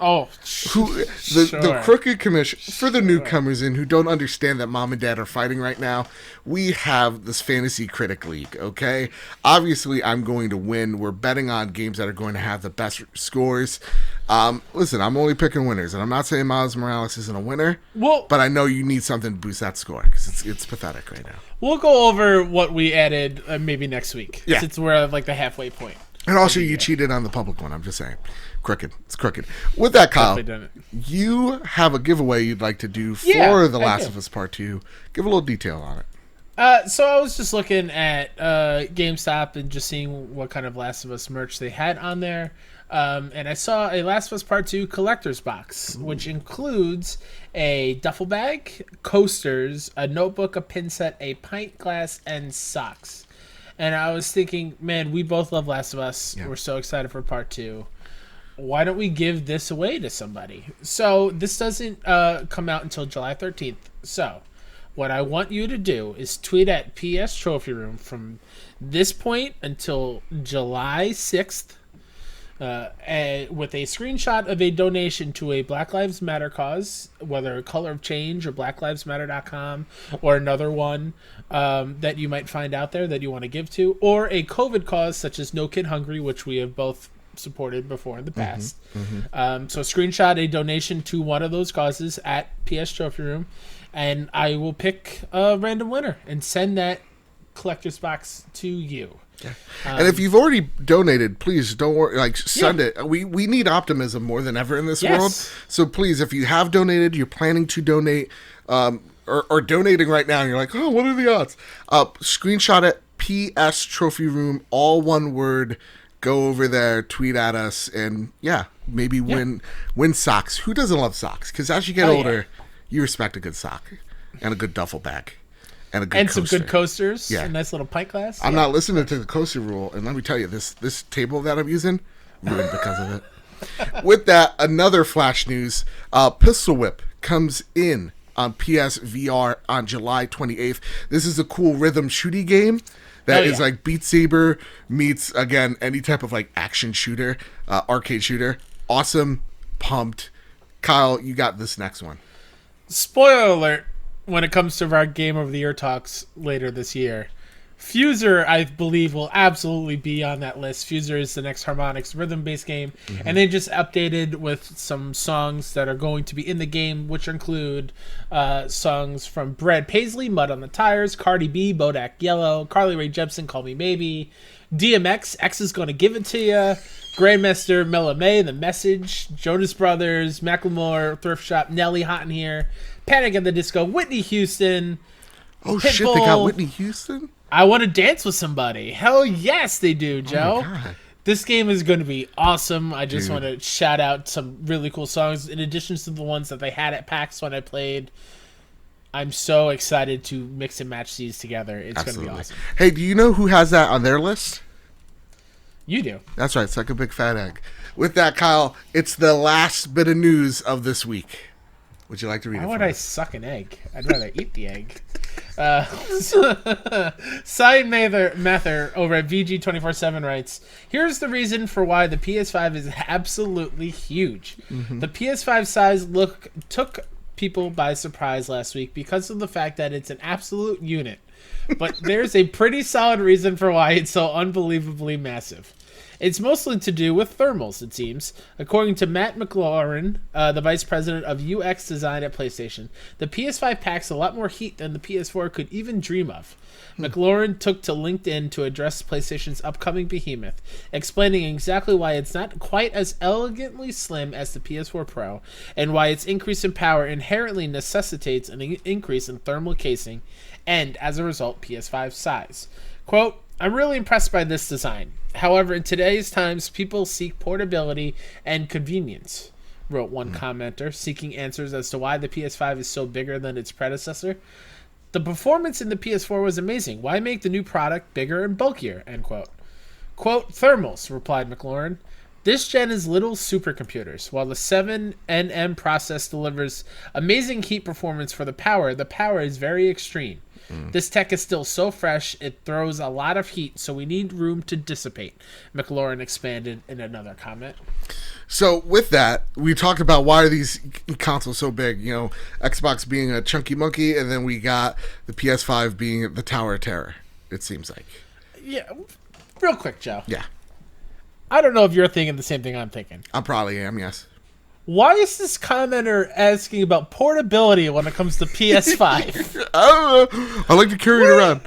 Oh, the crooked commission, for the newcomers in who don't understand that mom and dad are fighting right now, we have this fantasy critic league, okay? Obviously, I'm going to win. We're betting on games that are going to have the best scores. Listen, I'm only picking winners, and I'm not saying Miles Morales isn't a winner, but I know you need something to boost that score, because it's pathetic right now. We'll go over what we added maybe next week, since we're at like the halfway point. And also, you cheated on the public one, I'm just saying. Crooked. It's crooked. With that, Kyle, you have a giveaway you'd like to do for The Last of Us Part 2. Give a little detail on it. So I was just looking at GameStop and just seeing what kind of Last of Us merch they had on there. And I saw a Last of Us Part 2 collector's box, which includes a duffel bag, coasters, a notebook, a pin set, a pint glass, and socks. And I was thinking, man, we both love Last of Us. Yeah. We're so excited for Part 2. Why don't we give this away to somebody? So this doesn't come out until July 13th. So what I want you to do is tweet at PS Trophy Room from this point until July 6th with a screenshot of a donation to a Black Lives Matter cause, whether Color of Change or BlackLivesMatter.com or another one that you might find out there that you want to give to, or a COVID cause such as No Kid Hungry, which we have both supported before in the past. So screenshot a donation to one of those causes at PS Trophy Room, and I will pick a random winner and send that collector's box to you. Yeah. And if you've already donated, please don't worry. Send it. We need optimism more than ever in this world. So please, if you have donated, you're planning to donate, or donating right now, and you're like, oh, what are the odds? Screenshot it. PS Trophy Room, all one word. Go over there, tweet at us, and maybe win socks. Who doesn't love socks? Because as you get older, you respect a good sock and a good duffel bag. And some good coasters. Yeah. A nice little pint glass. I'm not listening to the coaster rule. And let me tell you, this table that I'm using, ruined because of it. With that, another flash news. Pistol Whip comes in on PS VR on July 28th. This is a cool rhythm shooty game that is like Beat Saber meets, again, any type of like action shooter, arcade shooter. Awesome. Pumped. Kyle, you got this next one. Spoiler alert. When it comes to our Game of the Year talks later this year, Fuser, I believe, will absolutely be on that list. Fuser is the next Harmonix rhythm-based game, and they just updated with some songs that are going to be in the game, which include songs from Brad Paisley, Mud on the Tires, Cardi B, Bodak Yellow, Carly Rae Jepsen, Call Me Maybe, DMX, X is Gonna Give It To Ya, Grandmaster, Mella May, The Message, Jonas Brothers, Macklemore, Thrift Shop, Nelly, Hot in Here, Panic at the Disco, Whitney Houston. Oh, Pitbull. Shit, they got Whitney Houston? I Want to Dance with Somebody. Hell yes, they do, Joe. Oh my God. This game is going to be awesome. I just want to shout out some really cool songs in addition to the ones that they had at PAX when I played. I'm so excited to mix and match these together. It's going to be awesome. Hey, do you know who has that on their list? You do. That's right. Suck a big fat egg. With that, Kyle, it's the last bit of news of this week. Would you like to read it? Why would I suck an egg? I'd rather eat the egg. Sign Mather over at VG247 writes, here's the reason for why the PS5 is absolutely huge. Mm-hmm. The PS5 size took people by surprise last week because of the fact that it's an absolute unit. But there's a pretty solid reason for why it's so unbelievably massive. It's mostly to do with thermals, it seems. According to Matt Mclaughlin, the vice president of UX design at PlayStation, the PS5 packs a lot more heat than the PS4 could even dream of. Mclaughlin took to LinkedIn to address PlayStation's upcoming behemoth, explaining exactly why it's not quite as elegantly slim as the PS4 Pro, and why its increase in power inherently necessitates an increase in thermal casing, and, as a result, PS5 size. Quote, I'm really impressed by this design. However, in today's times, people seek portability and convenience, wrote one commenter, seeking answers as to why the PS5 is so bigger than its predecessor. The performance in the PS4 was amazing. Why make the new product bigger and bulkier? End quote. Quote, thermals, replied McLaurin. This gen is little supercomputers. While the 7nm process delivers amazing heat performance for the power is very extreme. This tech is still so fresh, it throws a lot of heat, so we need room to dissipate, McLaurin expanded in another comment. So with that, we talked about why are these consoles so big, you know, Xbox being a chunky monkey, and then we got the PS5 being the Tower of Terror, it seems like. Yeah, real quick, Joe. Yeah. I don't know if you're thinking the same thing I'm thinking. I probably am, yes. Why is this commenter asking about portability when it comes to PS5? I don't know. I like to carry it around.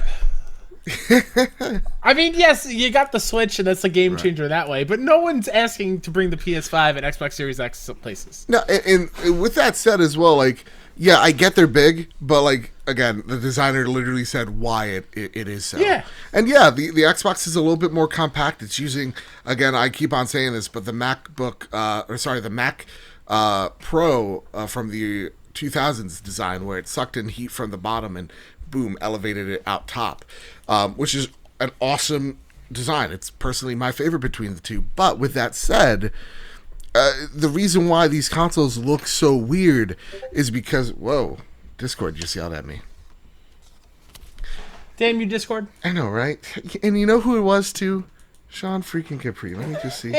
I mean, yes, you got the Switch, and that's a game changer that way, but no one's asking to bring the PS5 and Xbox Series X to places. No, and with that said as well, like, yeah, I get they're big, but, like, again, the designer literally said why it is so. Yeah. And, yeah, the Xbox is a little bit more compact. It's using, again, I keep on saying this, but the Mac Pro from the 2000s design, where it sucked in heat from the bottom and boom, elevated it out top, which is an awesome design. It's personally my favorite between the two. But with that said, the reason why these consoles look so weird is because, whoa, Discord just yelled at me. Damn you, Discord. I know, right? And you know who it was too? Sean freaking Capri. Let me just see.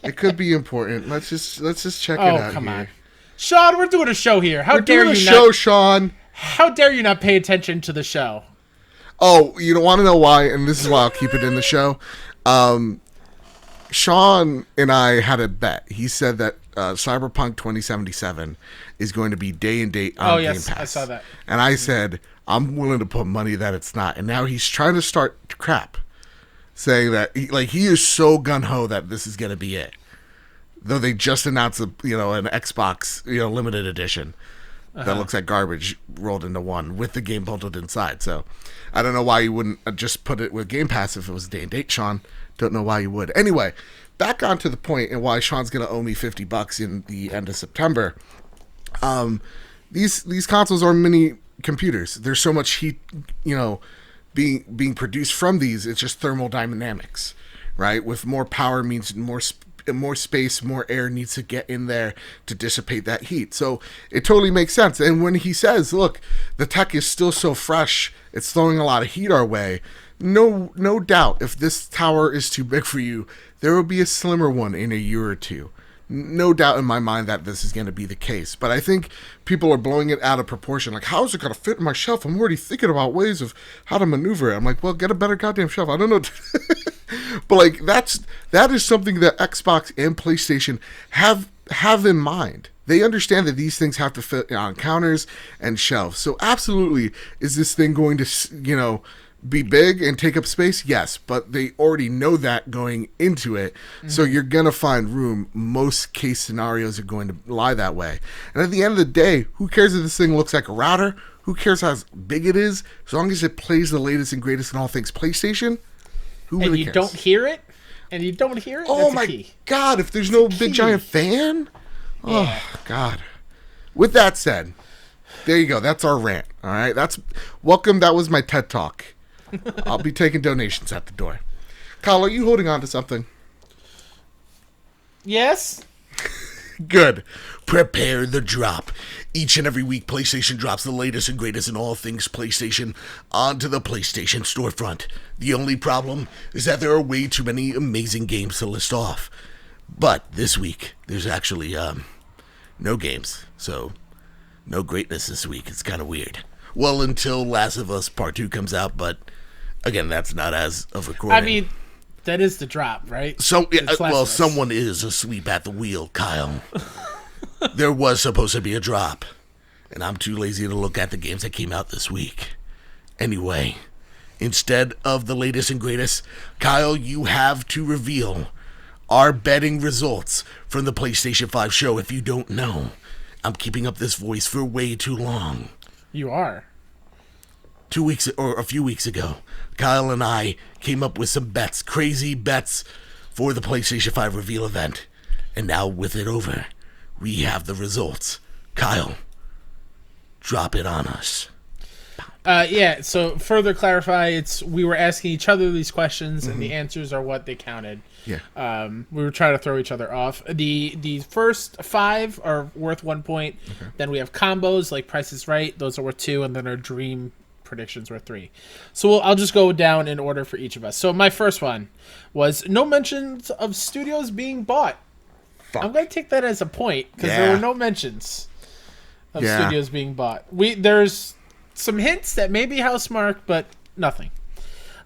It could be important. Let's just check it out. Oh, come here. on. Sean, we're doing a show here. We're doing a show, Sean. How dare you not pay attention to the show? Oh, you don't want to know why, and this is why I'll keep it in the show. Sean and I had a bet. He said that Cyberpunk 2077 is going to be day and date on Game Pass. I saw that. And I said, I'm willing to put money that it's not. And now he's trying to start crap, saying that he is so gung-ho that this is going to be it. Though they just announced an Xbox limited edition that looks like garbage rolled into one with the game bundled inside. So I don't know why you wouldn't just put it with Game Pass if it was day and date, Sean. Don't know why you would. Anyway, back on to the point and why Sean's going to owe me $50 in the end of September. These consoles are mini computers. There's so much heat, being produced from these. It's just thermodynamics, right? With more power means more space, more air needs to get in there to dissipate that heat. So it totally makes sense. And when he says, look, the tech is still so fresh, it's throwing a lot of heat our way, no doubt, if this tower is too big for you, there will be a slimmer one in a year or two. No doubt in my mind that this is going to be the case. But I think people are blowing it out of proportion. Like, how is it going to fit in my shelf? I'm already thinking about ways of how to maneuver it. I'm like, well, get a better goddamn shelf. I don't know. But, that is something that Xbox and PlayStation have in mind. They understand that these things have to fit on counters and shelves. So, absolutely, is this thing going to, be big and take up space? Yes, but they already know that going into it. Mm-hmm. So you're going to find room. Most case scenarios are going to lie that way. And at the end of the day, who cares if this thing looks like a router? Who cares how big it is? As long as it plays the latest and greatest in all things PlayStation, who really cares? Don't hear it? And you don't hear it? Oh my God, if there's no big giant fan? Oh, God. With that said, there you go. That's our rant. All right? Welcome. That was my TED Talk. I'll be taking donations at the door. Kyle, are you holding on to something? Yes? Good. Prepare the drop. Each and every week, PlayStation drops the latest and greatest in all things PlayStation onto the PlayStation storefront. The only problem is that there are way too many amazing games to list off. But this week, there's actually no games, so no greatness this week. It's kind of weird. Well, until Last of Us Part 2 comes out, but again, that's not as of recording. I mean, that is the drop, right? Someone is asleep at the wheel, Kyle. There was supposed to be a drop, and I'm too lazy to look at the games that came out this week. Anyway, instead of the latest and greatest, Kyle, you have to reveal our betting results from the PlayStation 5 show. If you don't know, I'm keeping up this voice for way too long. You are. 2 weeks or a few weeks ago, Kyle and I came up with some bets, crazy bets for the PlayStation 5 reveal event. And now with it over, we have the results. Kyle, drop it on us. Yeah, so further clarify, we were asking each other these questions, and the answers are what they counted. Yeah. We were trying to throw each other off. The first 5 are worth 1 point. Okay. Then we have combos, like Price is Right. Those are worth 2, and then our dream predictions were 3. So I'll just go down in order for each of us. So my first one was no mentions of studios being bought. Fuck. I'm going to take that as a point, because there were no mentions of studios being bought. There's some hints that may be Housemarque, but nothing.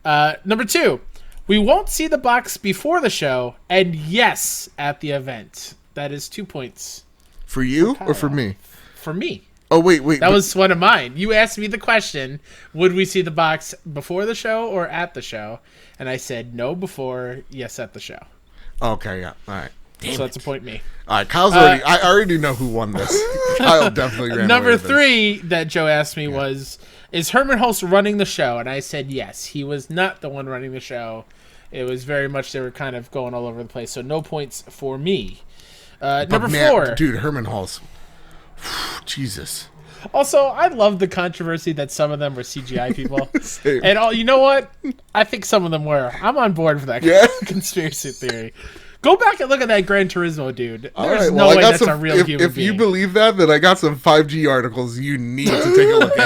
Number 2, we won't see the box before the show, and yes, at the event. That is 2 points. For you or for me? For me. Oh, wait. That was one of mine. You asked me the question, would we see the box before the show or at the show? And I said no before, yes at the show. Okay, yeah. All right. So that's a point me. All right, Kyle's already... I already know who won this. Kyle definitely ran Number away with 3 that Joe asked me was, is Herman Hulst running the show? And I said yes. He was not the one running the show. It was very much they were kind of going all over the place. So no points for me. Number 4. Dude, Herman Hulst. Jesus. Also, I love the controversy that some of them were CGI people. Same. And you know what? I think some of them were. I'm on board for that conspiracy theory. Go back and look at that Gran Turismo dude. There's no way that's a real human being. If you believe that, then I got some 5G articles you need to take a look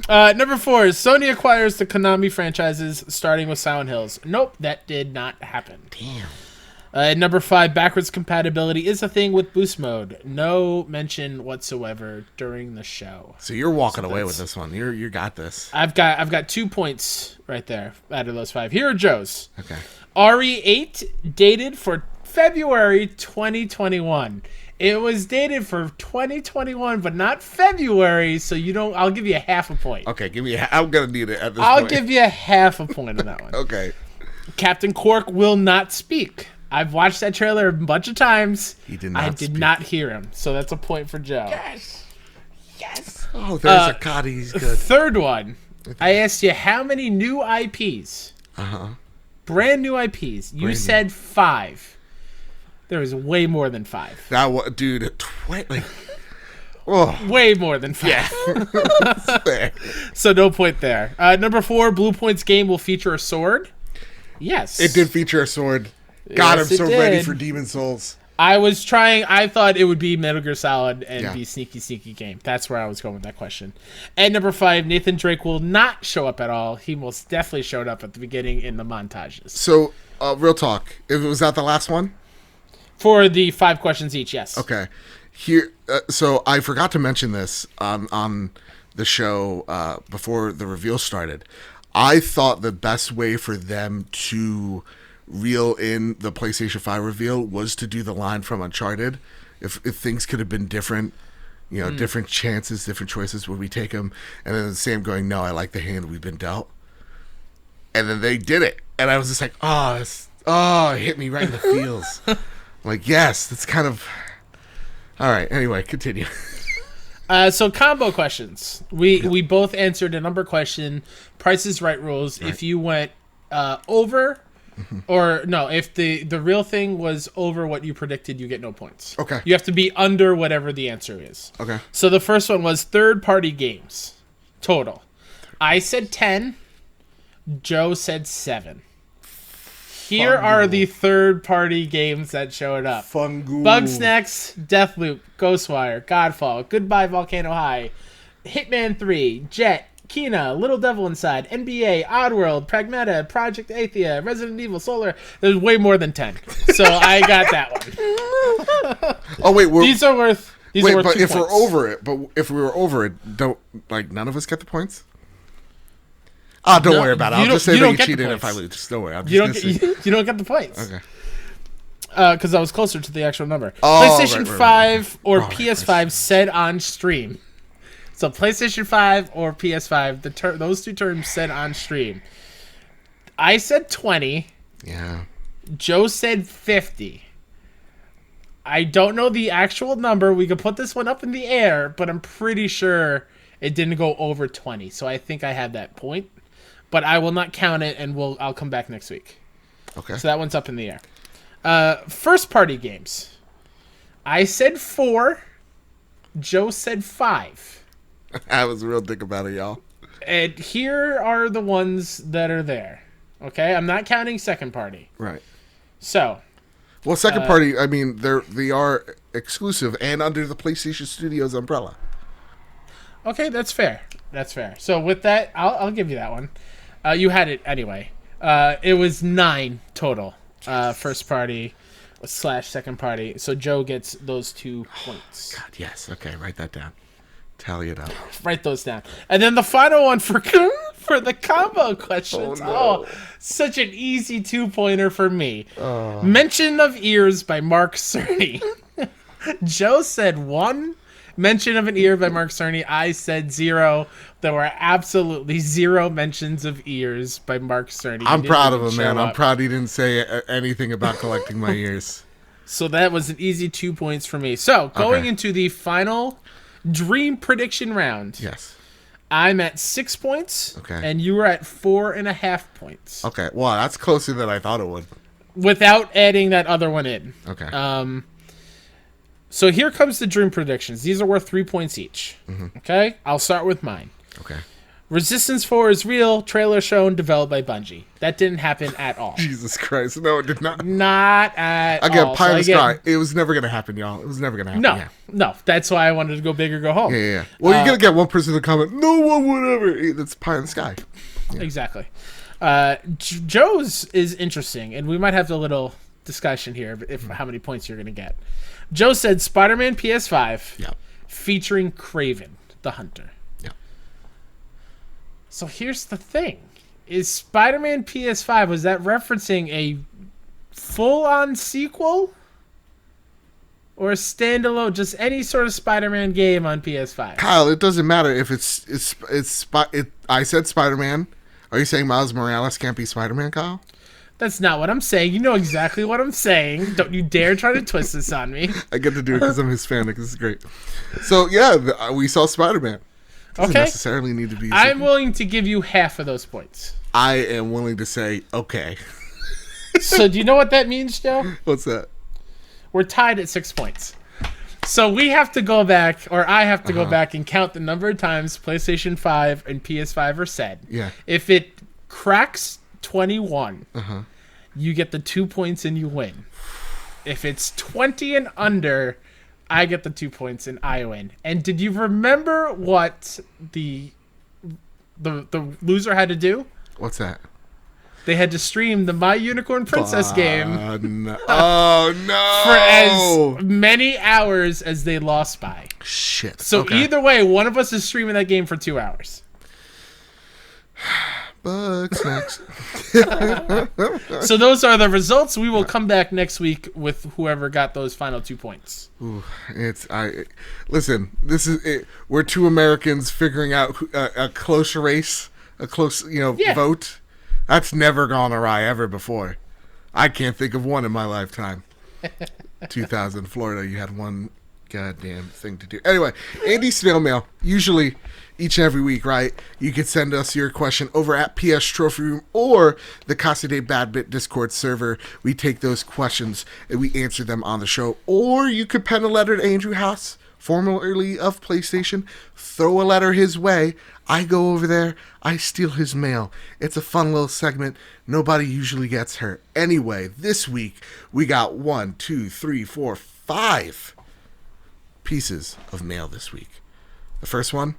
at. Number 4 is Sony acquires the Konami franchises, starting with Silent Hills. Nope, that did not happen. Damn. Number 5, backwards compatibility is a thing with boost mode. No mention whatsoever during the show. So you're walking away with this one. You got this. I've got 2 points right there out of those 5. Here are Joe's. Okay. RE8 dated for February 2021. It was dated for 2021, but not February, so you don't. I'll give you a half a point. Okay, give me. I'm gonna need it at this point. I'll give you a half a point on that one. Okay. Captain Quark will not speak. I've watched that trailer a bunch of times. He did not. I did not hear him, so that's a point for Joe. Yes. Oh, there's a Cotty. He's good. Third one. I asked you how many new IPs. Brand new IPs. You said 5. There was way more than 5. Dude, way more than 5. Yeah. So no point there. Number 4, Blue Point's game will feature a sword. Yes. It did feature a sword. God, Yes, I'm so it ready did. for Demon Souls. I thought it would be Metal Gear Solid and be sneaky game. That's where I was going with that question. And number 5, Nathan Drake will not show up at all. He most definitely showed up at the beginning in the montages. So, real talk. Was that the last one? For the 5 questions each, yes. Okay. Here, so I forgot to mention this on the show before the reveal started. I thought the best way for them to reel in the PlayStation 5 reveal was to do the line from Uncharted. If things could have been different, different chances, different choices, would we take them? And then Sam going, no, I like the hand we've been dealt. And then they did it. And I was just like, it hit me right in the feels. Like, yes, that's kind of... All right, anyway, continue. So combo questions. We both answered a number question. Price is Right rules. Right. If you went over... Or no, if the real thing was over what you predicted, you get no points. Okay. You have to be under whatever the answer is. Okay. So the first one was third-party games. Total. I said 10. Joe said 7. Here are the third-party games that showed up. Fungool. Bugsnax, Deathloop, Ghostwire, Godfall, Goodbye Volcano High, Hitman 3, Jet, Kena, Little Devil Inside, NBA, Oddworld, Pragmata, Project Athia, Resident Evil, Solar. There's way more than 10. So I got that one. Oh, wait. These are worth but 2 if points. we're over it, if we were over it, don't, like, none of us get the points? Ah, don't worry about it. I'll just say that you cheated if I lose. Just don't worry. You don't get the points. Okay. Because I was closer to the actual number. Oh, PlayStation 5 or PS5 said on stream. So PlayStation 5 or PS5, those two terms said on stream. I said 20. Yeah. Joe said 50. I don't know the actual number. We could put this one up in the air, but I'm pretty sure it didn't go over 20. So I think I had that point. But I will not count it, and I'll come back next week. Okay. So that one's up in the air. First party games. I said 4. Joe said 5. I was a real dick about it, y'all. And here are the ones that are there. Okay? I'm not counting second party. Right. So. Well, second party, I mean, they are exclusive and under the PlayStation Studios umbrella. Okay, that's fair. That's fair. So with that, I'll give you that one. You had it anyway. It was 9 total. First party / second party. So Joe gets those 2 points. God, yes. Okay, write that down. Tally it up. Write those down. And then the final one for the combo questions. Oh, such an easy 2-pointer for me. Mention of Ears by Mark Cerny. Joe said 1. Mention of an ear by Mark Cerny. I said 0. There were absolutely 0 mentions of ears by Mark Cerny. I'm proud of him, man. I'm proud he didn't say anything about collecting my ears. So that was an easy 2 points for me. So going into the final dream prediction round. Yes. I'm at 6 points. Okay. And you were at 4.5 points. Okay. Well, that's closer than I thought it would. Without adding that other one in. Okay. So here comes the dream predictions. These are worth 3 points each. Mm-hmm. Okay? I'll start with mine. Okay. Resistance 4 is real. Trailer shown, developed by Bungie. That didn't happen at all. Jesus Christ. No, it did not. Not at all. Again, Pie in the Sky. It was never going to happen, y'all. It was never going to happen. No. Yeah. No. That's why I wanted to go big or go home. Yeah. Well, you're going to get one person to comment, no one would ever. That's Pie in the Sky. Yeah. Exactly. Joe's is interesting, and we might have a little discussion here if how many points you're going to get. Joe said Spider-Man PS5 featuring Kraven the Hunter. Yeah. So here's the thing. Is Spider-Man PS5, was that referencing a full-on sequel? Or a standalone, just any sort of Spider-Man game on PS5? Kyle, it doesn't matter if I said Spider-Man. Are you saying Miles Morales can't be Spider-Man, Kyle? That's not what I'm saying. You know exactly what I'm saying. Don't you dare try to twist this on me. I get to do it because I'm Hispanic. This is great. So, yeah, we saw Spider-Man. Doesn't necessarily need to be... I'm willing to give you half of those points. I am willing to say, okay. So, do you know what that means, Joe? What's that? We're tied at 6 points. So, we have to go back, or I have to go back and count the number of times PlayStation 5 and PS5 are said. Yeah. If it cracks 21, you get the 2 points and you win. If it's 20 and under, I get the 2 points and I win. And did you remember what the loser had to do? What's that? They had to stream the My Unicorn Princess game no. Oh, no. for as many hours as they lost by. Shit. So either way, one of us is streaming that game for 2 hours. Bugsnax. So those are the results. We will come back next week with whoever got those final 2 points. Ooh, listen. This is it. We're two Americans figuring out a close race, a close vote. That's never gone awry ever before. I can't think of one in my lifetime. 2000 Florida, you had one goddamn thing to do. Anyway, Andy Snail Mail, usually each and every week, right? You can send us your question over at PS Trophy Room or the Casa de Bad Bit Discord server. We take those questions and we answer them on the show. Or you could pen a letter to Andrew House, formerly of PlayStation. Throw a letter his way. I go over there. I steal his mail. It's a fun little segment. Nobody usually gets hurt. Anyway, this week we got 1, 2, 3, 4, 5 pieces of mail this week. The first one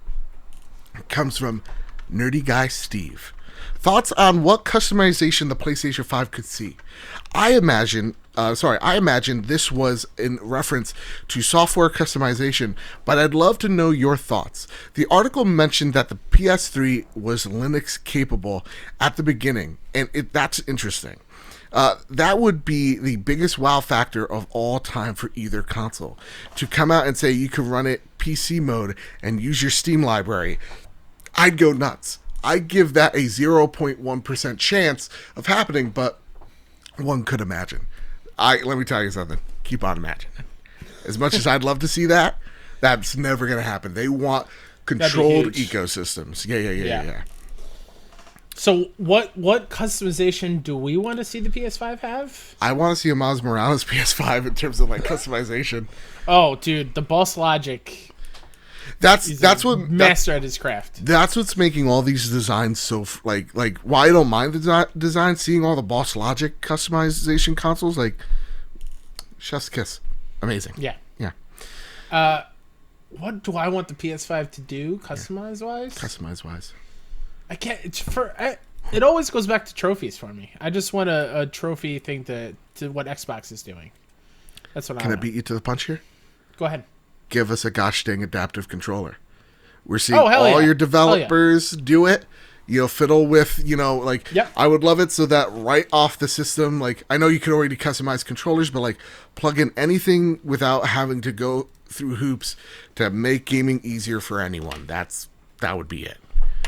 comes from Nerdy Guy Steve. Thoughts on what customization the PlayStation 5 could see? I imagine this was in reference to software customization, but I'd love to know your thoughts. The article mentioned that the PS3 was Linux capable at the beginning, and that's interesting. That would be the biggest wow factor of all time for either console. To come out and say you can run it PC mode and use your Steam library, I'd go nuts. I give that a 0.1% chance of happening, but one could imagine. Let me tell you something. Keep on imagining. As much as I'd love to see that, that's never going to happen. They want controlled ecosystems. Yeah. So what customization do we want to see the PS5 have? I want to see a Miles Morales PS5 in terms of like customization. Oh, dude, the boss logic. That's what master at his craft. That's what's making all these designs so like why I don't mind the design. Seeing all the Boss Logic customization consoles, like chef's kiss, amazing. Yeah. What do I want the PS5 to do, customize wise? I can't. It always goes back to trophies for me. I just want a trophy thing to what Xbox is doing. That's what I want. Can I beat you to the punch here? Go ahead. Give us a gosh dang adaptive controller. We're seeing all your developers do it. Fiddle with, I would love it so that right off the system, like, I know you can already customize controllers, but like plug in anything without having to go through hoops to make gaming easier for anyone. That would be it.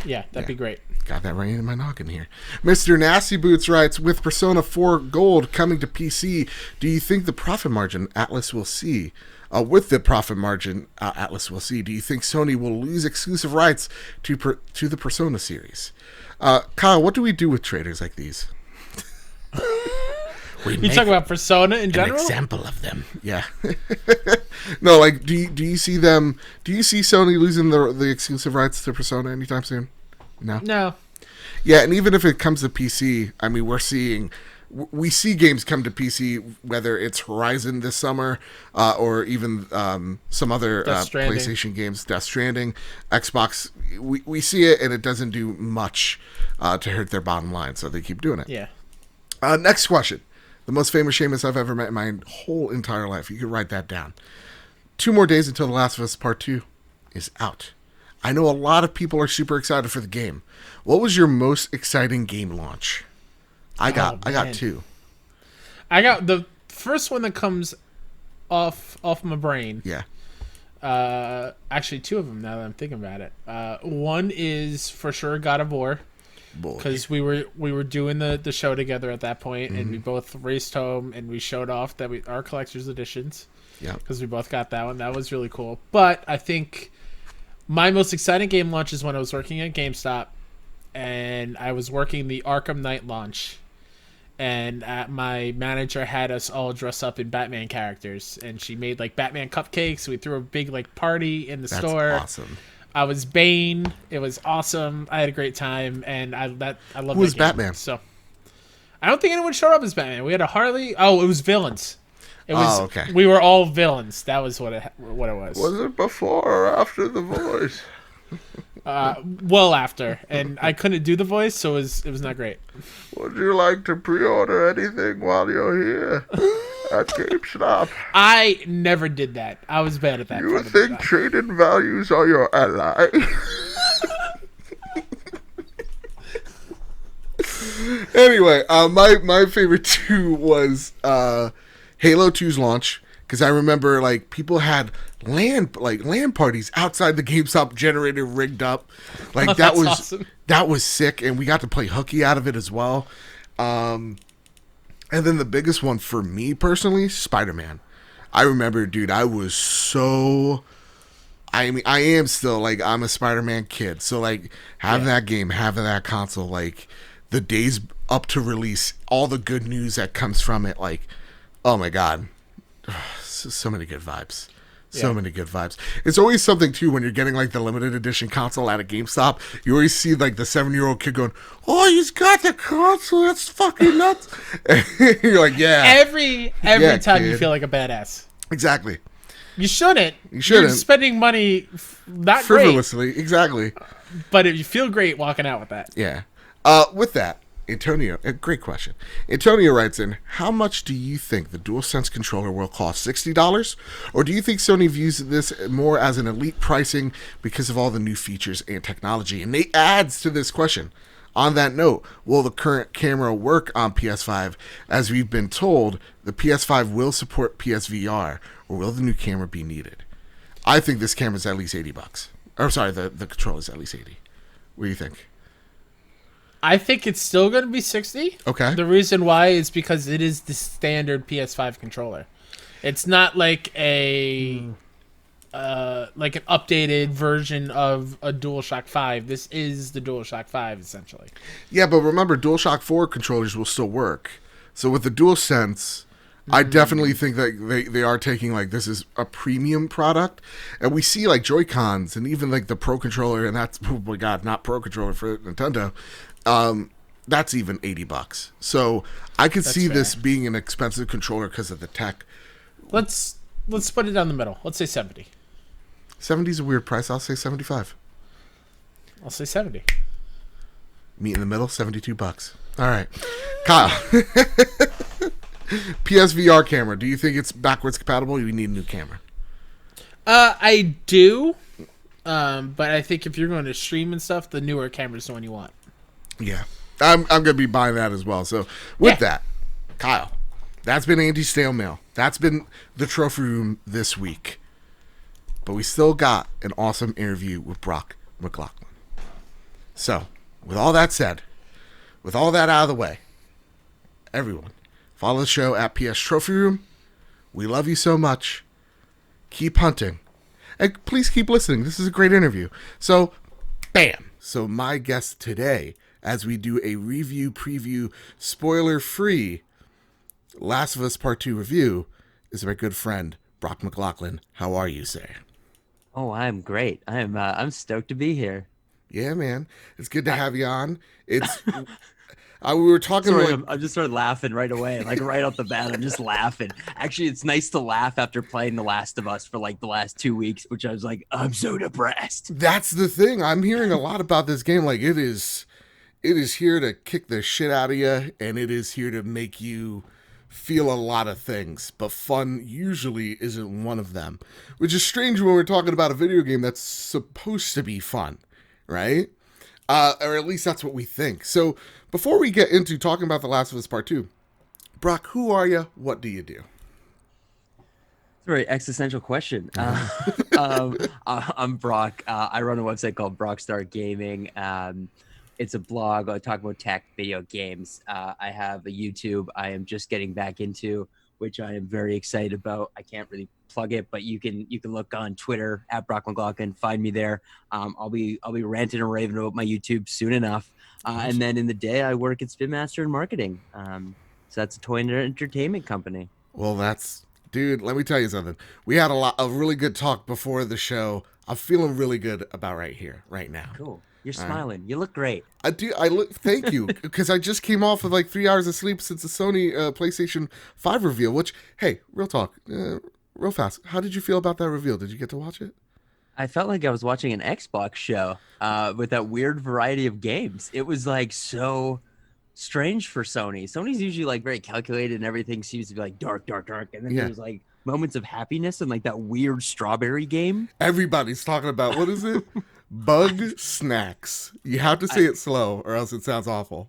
Yeah, that'd be great. Got that right in my noggin here. Mr. Nasty Boots writes, with Persona 4 Gold coming to PC, do you think the profit margin Atlas will see? Do you think Sony will lose exclusive rights to the Persona series? Kyle, what do we do with traders like these? You talking about Persona in general? An example of them, yeah. No, like, do you see them? Do you see Sony losing the exclusive rights to Persona anytime soon? No. Yeah, and even if it comes to PC, I mean, we see games come to PC, whether it's Horizon this summer or even some other PlayStation games, Death Stranding, Xbox. We see it, and it doesn't do much to hurt their bottom line, so they keep doing it. Yeah. Next question. The most famous Seamus I've ever met in my whole entire life. You can write that down. 2 more days until The Last of Us Part 2 is out. I know a lot of people are super excited for the game. What was your most exciting game launch? I got 2. I got the first one that comes off my brain. Yeah. Actually, 2 of them now that I'm thinking about it. One is for sure God of War, because we were doing the show together at that point, and we both raced home and we showed off that our collector's editions. Yeah. Because we both got that one. That was really cool. But I think my most exciting game launch is when I was working at GameStop, and I was working the Arkham Knight launch. And my manager had us all dress up in Batman characters, and she made like Batman cupcakes. We threw a big like party in the store. That's awesome. I was Bane. It was awesome. I had a great time, and I love. Who was Batman? So I don't think anyone showed up as Batman. We had a Harley. Oh, it was villains. It was. Okay. We were all villains. That was what it was. Was it before or after the voice? Well after, and I couldn't do the voice, so it was not great. Would you like to pre-order anything while you're here at GameStop? I never did that. I was bad at that. You think trade-in values are your ally? Anyway, my favorite 2 was Halo 2's launch. Because I remember, like, people had LAN parties outside the GameStop generator rigged up. Like, that was awesome. That was sick, and we got to play hooky out of it as well. And then the biggest one for me personally, Spider-Man. I remember, dude, I was so. I mean, I am still like I'm a Spider-Man kid, so like having that game, having that console, like the days up to release, all the good news that comes from it, like, oh my god, so many good vibes. So many good vibes. It's always something too when you're getting like the limited edition console at a GameStop. You always see like the 7-year-old kid going, "Oh, he's got the console. That's fucking nuts." And you're like, "Yeah." Every time kid. you feel like a badass. Exactly. You shouldn't. You shouldn't. You're spending money not frivolously. Great. Exactly. But if you feel great walking out with that. Yeah. With that, Antonio, a great question. Antonio writes in, how much do you think the DualSense controller will cost? $60? Or do you think Sony views this more as an elite pricing because of all the new features and technology? And Nate adds to this question. On that note, will the current camera work on PS5? As we've been told, the PS5 will support PSVR, or will the new camera be needed? I think this camera's at least $80. Or sorry, the controller's at least 80. What do you think? I think it's still going to be 60. Okay. The reason why is because it is the standard PS5 controller. It's not like an updated version of a DualShock 5. This is the DualShock 5 essentially. Yeah, but remember, DualShock 4 controllers will still work. So with the DualSense, I definitely think that they are taking like this is a premium product, and we see like Joy-Cons and even like the Pro controller, and that's oh my god, not Pro controller for Nintendo. That's even $80. So I could see this being an expensive controller because of the tech. Let's put it down the middle. Let's say 70. 70 is a weird price. I'll say 75. I'll say 70. Meet in the middle, $72. All right, Kyle. PSVR camera. Do you think it's backwards compatible? Or you need a new camera? I do, but I think if you're going to stream and stuff, the newer camera is the one you want. Yeah, I'm gonna be buying that as well. So with that, Kyle, that's been Andy's Stale Mail. That's been the trophy room this week. But we still got an awesome interview with Brock Mclaughlin. So with all that said, with all that out of the way, everyone, follow the show at PS Trophy Room. We love you so much. Keep hunting. And please keep listening. This is a great interview. So, bam. So my guest today, as we do a review, preview, spoiler-free Last of Us Part 2 review, is my good friend, Brock Mclaughlin. How are you, sir? Oh, I'm great. I'm stoked to be here. Yeah, man. It's good to have you on. It's... we were talking. Sorry, I just started laughing right away, like right off the bat. I'm just laughing. Actually, it's nice to laugh after playing The Last of Us for like the last 2 weeks, which I was like, I'm so depressed. That's the thing. I'm hearing a lot about this game. Like it is here to kick the shit out of you, and it is here to make you feel a lot of things. But fun usually isn't one of them, which is strange when we're talking about a video game that's supposed to be fun, right? Or at least that's what we think. So before we get into talking about The Last of Us Part 2, Brock, who are you? What do you do? It's a very existential question. I'm Brock. I run a website called Brockstar Gaming. It's a blog. I talk about tech, video games. I have a YouTube I am just getting back into, which I am very excited about. I can't really plug it, but you can look on Twitter at Brock Mclaughlin, find me there. I'll be ranting and raving about my YouTube soon enough. And then in the day, I work at Spin Master in marketing. So that's a toy and entertainment company. Well, dude, let me tell you something. We had a really good talk before the show. I'm feeling really good about right now. Cool. You're smiling. You look great. I do. Thank you, because I just came off of like 3 hours of sleep since the Sony PlayStation 5 reveal. Which, hey, real talk, real fast. How did you feel about that reveal? Did you get to watch it? I felt like I was watching an Xbox show with that weird variety of games. It was like so strange for Sony. Sony's usually like very calculated, and everything seems to be like dark, and then there's like moments of happiness and like that weird strawberry game. Everybody's talking about what is it? Bug snacks. You have to say it slow or else it sounds awful.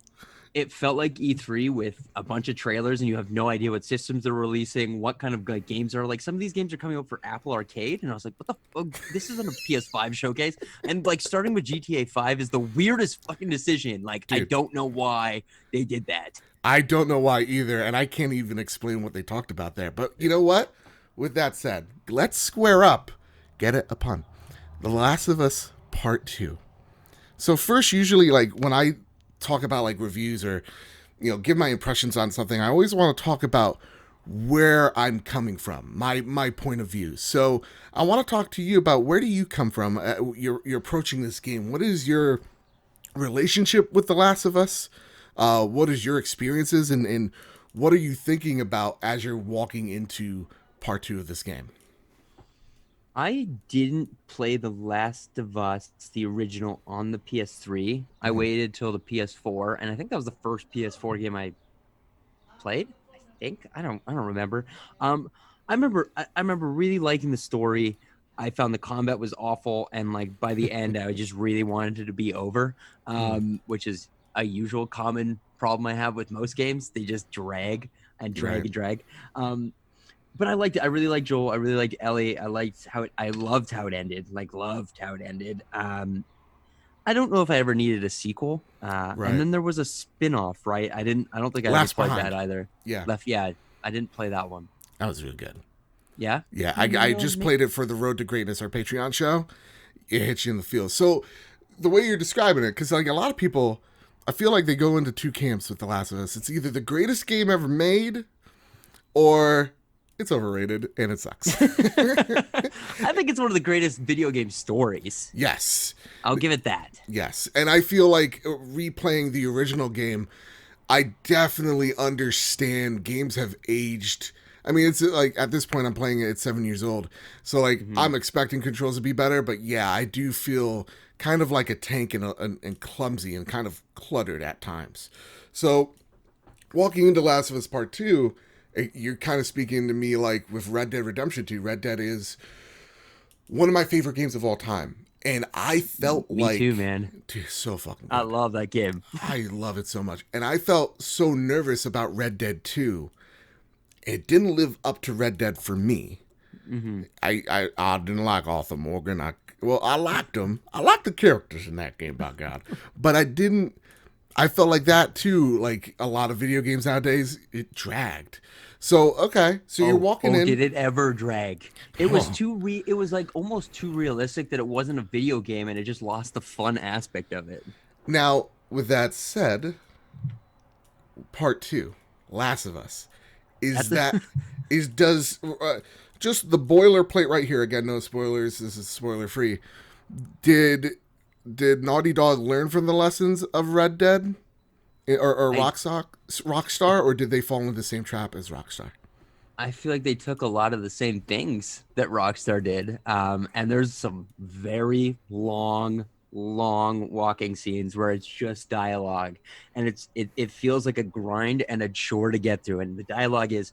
It felt like E3 with a bunch of trailers, and you have no idea what systems they're releasing, what kind of like games are. Like some of these games are coming out for Apple Arcade, and I was like, what the fuck? This isn't a PS5 showcase. And like starting with GTA 5 is the weirdest fucking decision. Like, dude, I don't know why they did that. I don't know why either, and I can't even explain what they talked about there. But you know what? with that said, let's square up. Get it? A pun. The Last of Us Part 2. So first, usually, like, when I talk about, like, reviews or, give my impressions on something, I always want to talk about where I'm coming from, my point of view. So I want to talk to you about, where do you come from? You're approaching this game. What is your relationship with The Last of Us? What is your experiences, and what are you thinking about as you're walking into Part 2 of this game? I didn't play The Last of Us, the original, on the PS3. I waited till the PS4, and I think that was the first PS4 game I played. I think I don't remember. I remember really liking the story. I found the combat was awful, and like by the end, I just really wanted it to be over, which is a usual common problem I have with most games. They just drag and drag Right. and drag. But I liked it. I really liked Joel. I really liked Ellie. I loved how it ended. Like, loved how it ended. I don't know if I ever needed a sequel. And Right. then there was a spin-off, right? I don't think I ever Last played Behind. that either. Yeah, Yeah, I didn't play that one. that was really good. Yeah? Yeah, I just played it for the Road to Greatness, our Patreon show. It hits you in the feels. So the way you're describing it, because like a lot of people, I feel like they go into two camps with The Last of Us. It's either the greatest game ever made, or it's overrated and it sucks. I think it's one of the greatest video game stories. Yes. I'll give it that. Yes. And I feel like replaying the original game, I definitely understand games have aged. I mean, it's like at this point I'm playing it at 7 years old. So like I'm expecting controls to be better, but yeah, I do feel kind of like a tank and clumsy and kind of cluttered at times. So walking into Last of Us Part 2, you're kind of speaking to me like with Red Dead Redemption 2. Red Dead is one of my favorite games of all time. And I felt Me like... too, man. Dude, so fucking good. I love that game. I love it so much. And I felt so nervous about Red Dead 2. It didn't live up to Red Dead for me. I didn't like Arthur Morgan. I liked him. I liked the characters in that game, by God. But I felt like that too, like a lot of video games nowadays, it dragged. So, okay. So you're walking in. Did it ever drag? It was it was like almost too realistic that it wasn't a video game, and it just lost the fun aspect of it. Now, with that said, Part 2, Last of Us, just the boilerplate right here, again, no spoilers, this is spoiler free. Did Naughty Dog learn from the lessons of Red Dead or Rockstar, or did they fall into the same trap as Rockstar? I feel like they took a lot of the same things that Rockstar did, and there's some very long walking scenes where it's just dialogue, and it feels like a grind and a chore to get through, and the dialogue is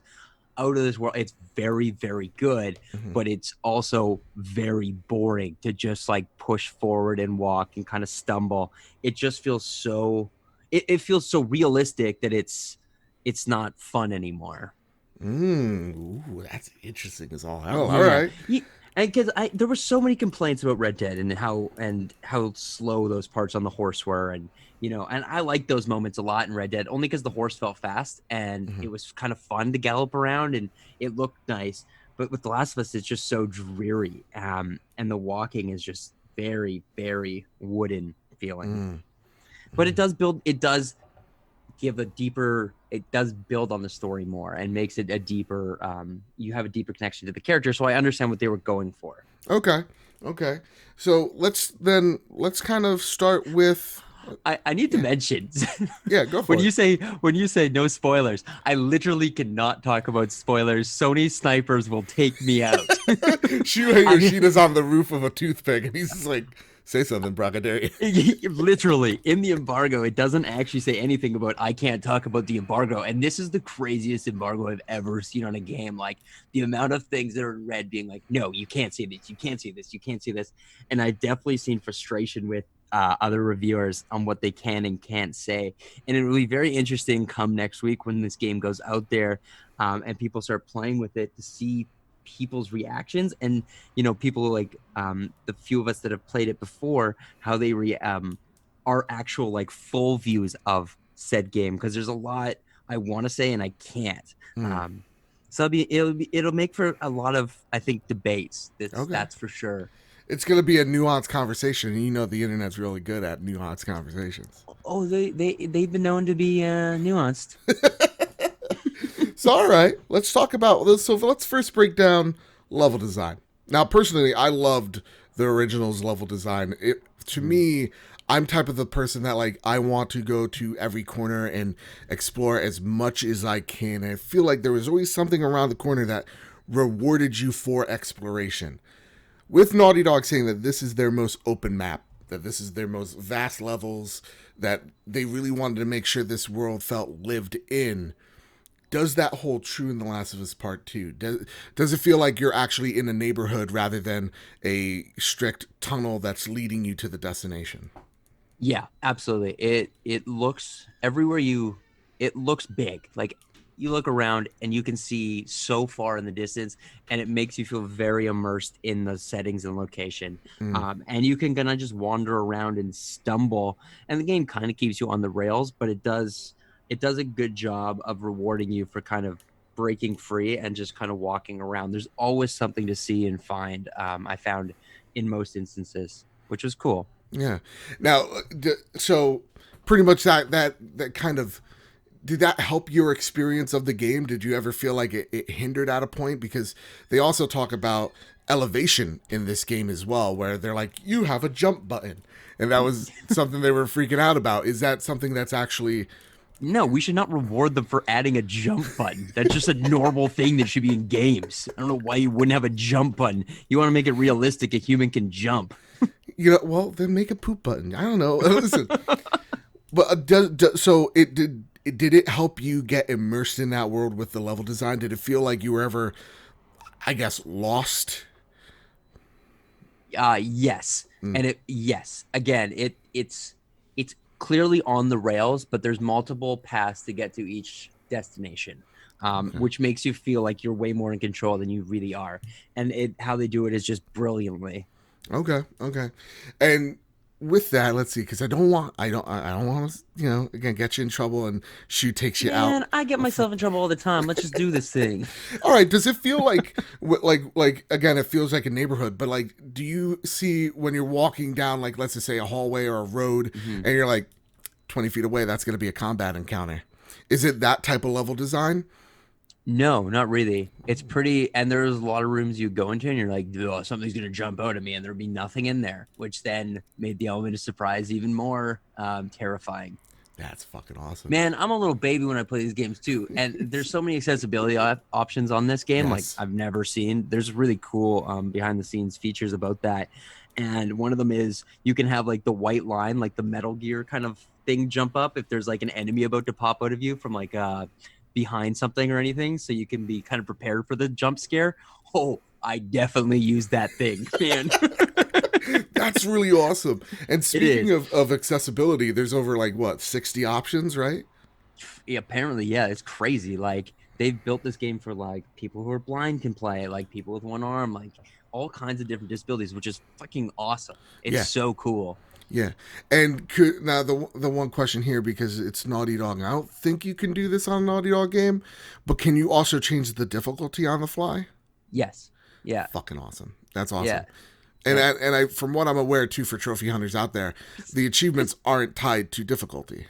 out of this world. It's very, very good, but it's also very boring to just like push forward and walk and kind of stumble. It just feels so it feels so realistic that it's not fun anymore. Ooh, that's interesting as all hell. Yeah. All right. And because there were so many complaints about Red Dead and how slow those parts on the horse were, and and I liked those moments a lot in Red Dead, only because the horse felt fast and it was kind of fun to gallop around and it looked nice. But with The Last of Us, it's just so dreary, and the walking is just very, very wooden feeling. But it does build on the story more and makes it a deeper, you have a deeper connection to the character. So I understand what they were going for. Okay. So let's kind of start with... I need to mention. Yeah, go for it. When you say no spoilers, I literally cannot talk about spoilers. Sony snipers will take me out. Shuhei Yoshina's on the roof of a toothpick, and he's just like, say something, Brock, I dare you. Literally, in the embargo, it doesn't actually say anything about I can't talk about the embargo. And this is the craziest embargo I've ever seen on a game. Like, the amount of things that are in red being like, no, you can't say this, you can't say this, you can't say this. And I've definitely seen frustration with other reviewers on what they can and can't say. And it will be very interesting come next week when this game goes out there and people start playing with it to see people's reactions and people like the few of us that have played it before, how they our actual like full views of said game, because there's a lot I want to say and I can't. So it'll make for a lot of, I think, debates. Okay. That's for sure. It's going to be a nuanced conversation, and you know the internet's really good at nuanced conversations. Oh, they've been known to be nuanced. So, all right, let's talk about this. So let's first break down level design. Now, personally, I loved the original's level design. To me, I'm type of the person that like I want to go to every corner and explore as much as I can. And I feel like there was always something around the corner that rewarded you for exploration. With Naughty Dog saying that this is their most open map, that this is their most vast levels, that they really wanted to make sure this world felt lived in. Does that hold true in The Last of Us Part 2? Does it feel like you're actually in a neighborhood rather than a strict tunnel that's leading you to the destination? Yeah, absolutely. It looks everywhere it looks big. Like you look around and you can see so far in the distance, and it makes you feel very immersed in the settings and location. And you can kind of just wander around and stumble, and the game kind of keeps you on the rails, but it does a good job of rewarding you for kind of breaking free and just kind of walking around. There's always something to see and find. I found in most instances, which was cool. Yeah. Now, so pretty much that kind of, did that help your experience of the game? Did you ever feel like it hindered at a point? Because they also talk about elevation in this game as well, where they're like, you have a jump button. And that was something they were freaking out about. Is that something that's actually... No, we should not reward them for adding a jump button. That's just a normal thing that should be in games. I don't know why you wouldn't have a jump button. You want to make it realistic, a human can jump. You know, well, then make a poop button. I don't know. Listen, but so did it help you get immersed in that world with the level design? Did it feel like you were ever, I guess, lost? Yes, and yes. Again, it's clearly on the rails, but there's multiple paths to get to each destination, which makes you feel like you're way more in control than you really are. And how they do it is just brilliantly. Okay. And with that, let's see, because I don't want to, again, get you in trouble and Shu takes you out. Man, I get myself in trouble all the time. Let's just do this thing. All right. Does it feel like again, it feels like a neighborhood, but like, do you see when you're walking down, like, let's just say a hallway or a road, and you're like 20 feet away, that's going to be a combat encounter? Is it that type of level design? No, not really. It's pretty, and there's a lot of rooms you go into and you're like, oh, something's going to jump out at me, and there'll be nothing in there, which then made the element of surprise even more terrifying. That's fucking awesome. Man, I'm a little baby when I play these games too, and there's so many accessibility options on this game, like I've never seen. There's really cool behind the scenes features about that, and one of them is you can have like the white line, like the Metal Gear kind of thing, jump up if there's like an enemy about to pop out of you from like behind something or anything, so you can be kind of prepared for the jump scare. Oh, I definitely use that thing, man. That's really awesome. And speaking of accessibility, there's over like 60 options, right? Yeah, apparently, yeah, it's crazy. Like they've built this game for like people who are blind can play it, like people with one arm, like all kinds of different disabilities, which is fucking awesome. It's so cool. Yeah, and now the one question here, because it's Naughty Dog, I don't think you can do this on a Naughty Dog game, but can you also change the difficulty on the fly? Yes. Yeah. Fucking awesome. That's awesome. Yeah. And I from what I'm aware too, for trophy hunters out there, the achievements aren't tied to difficulty.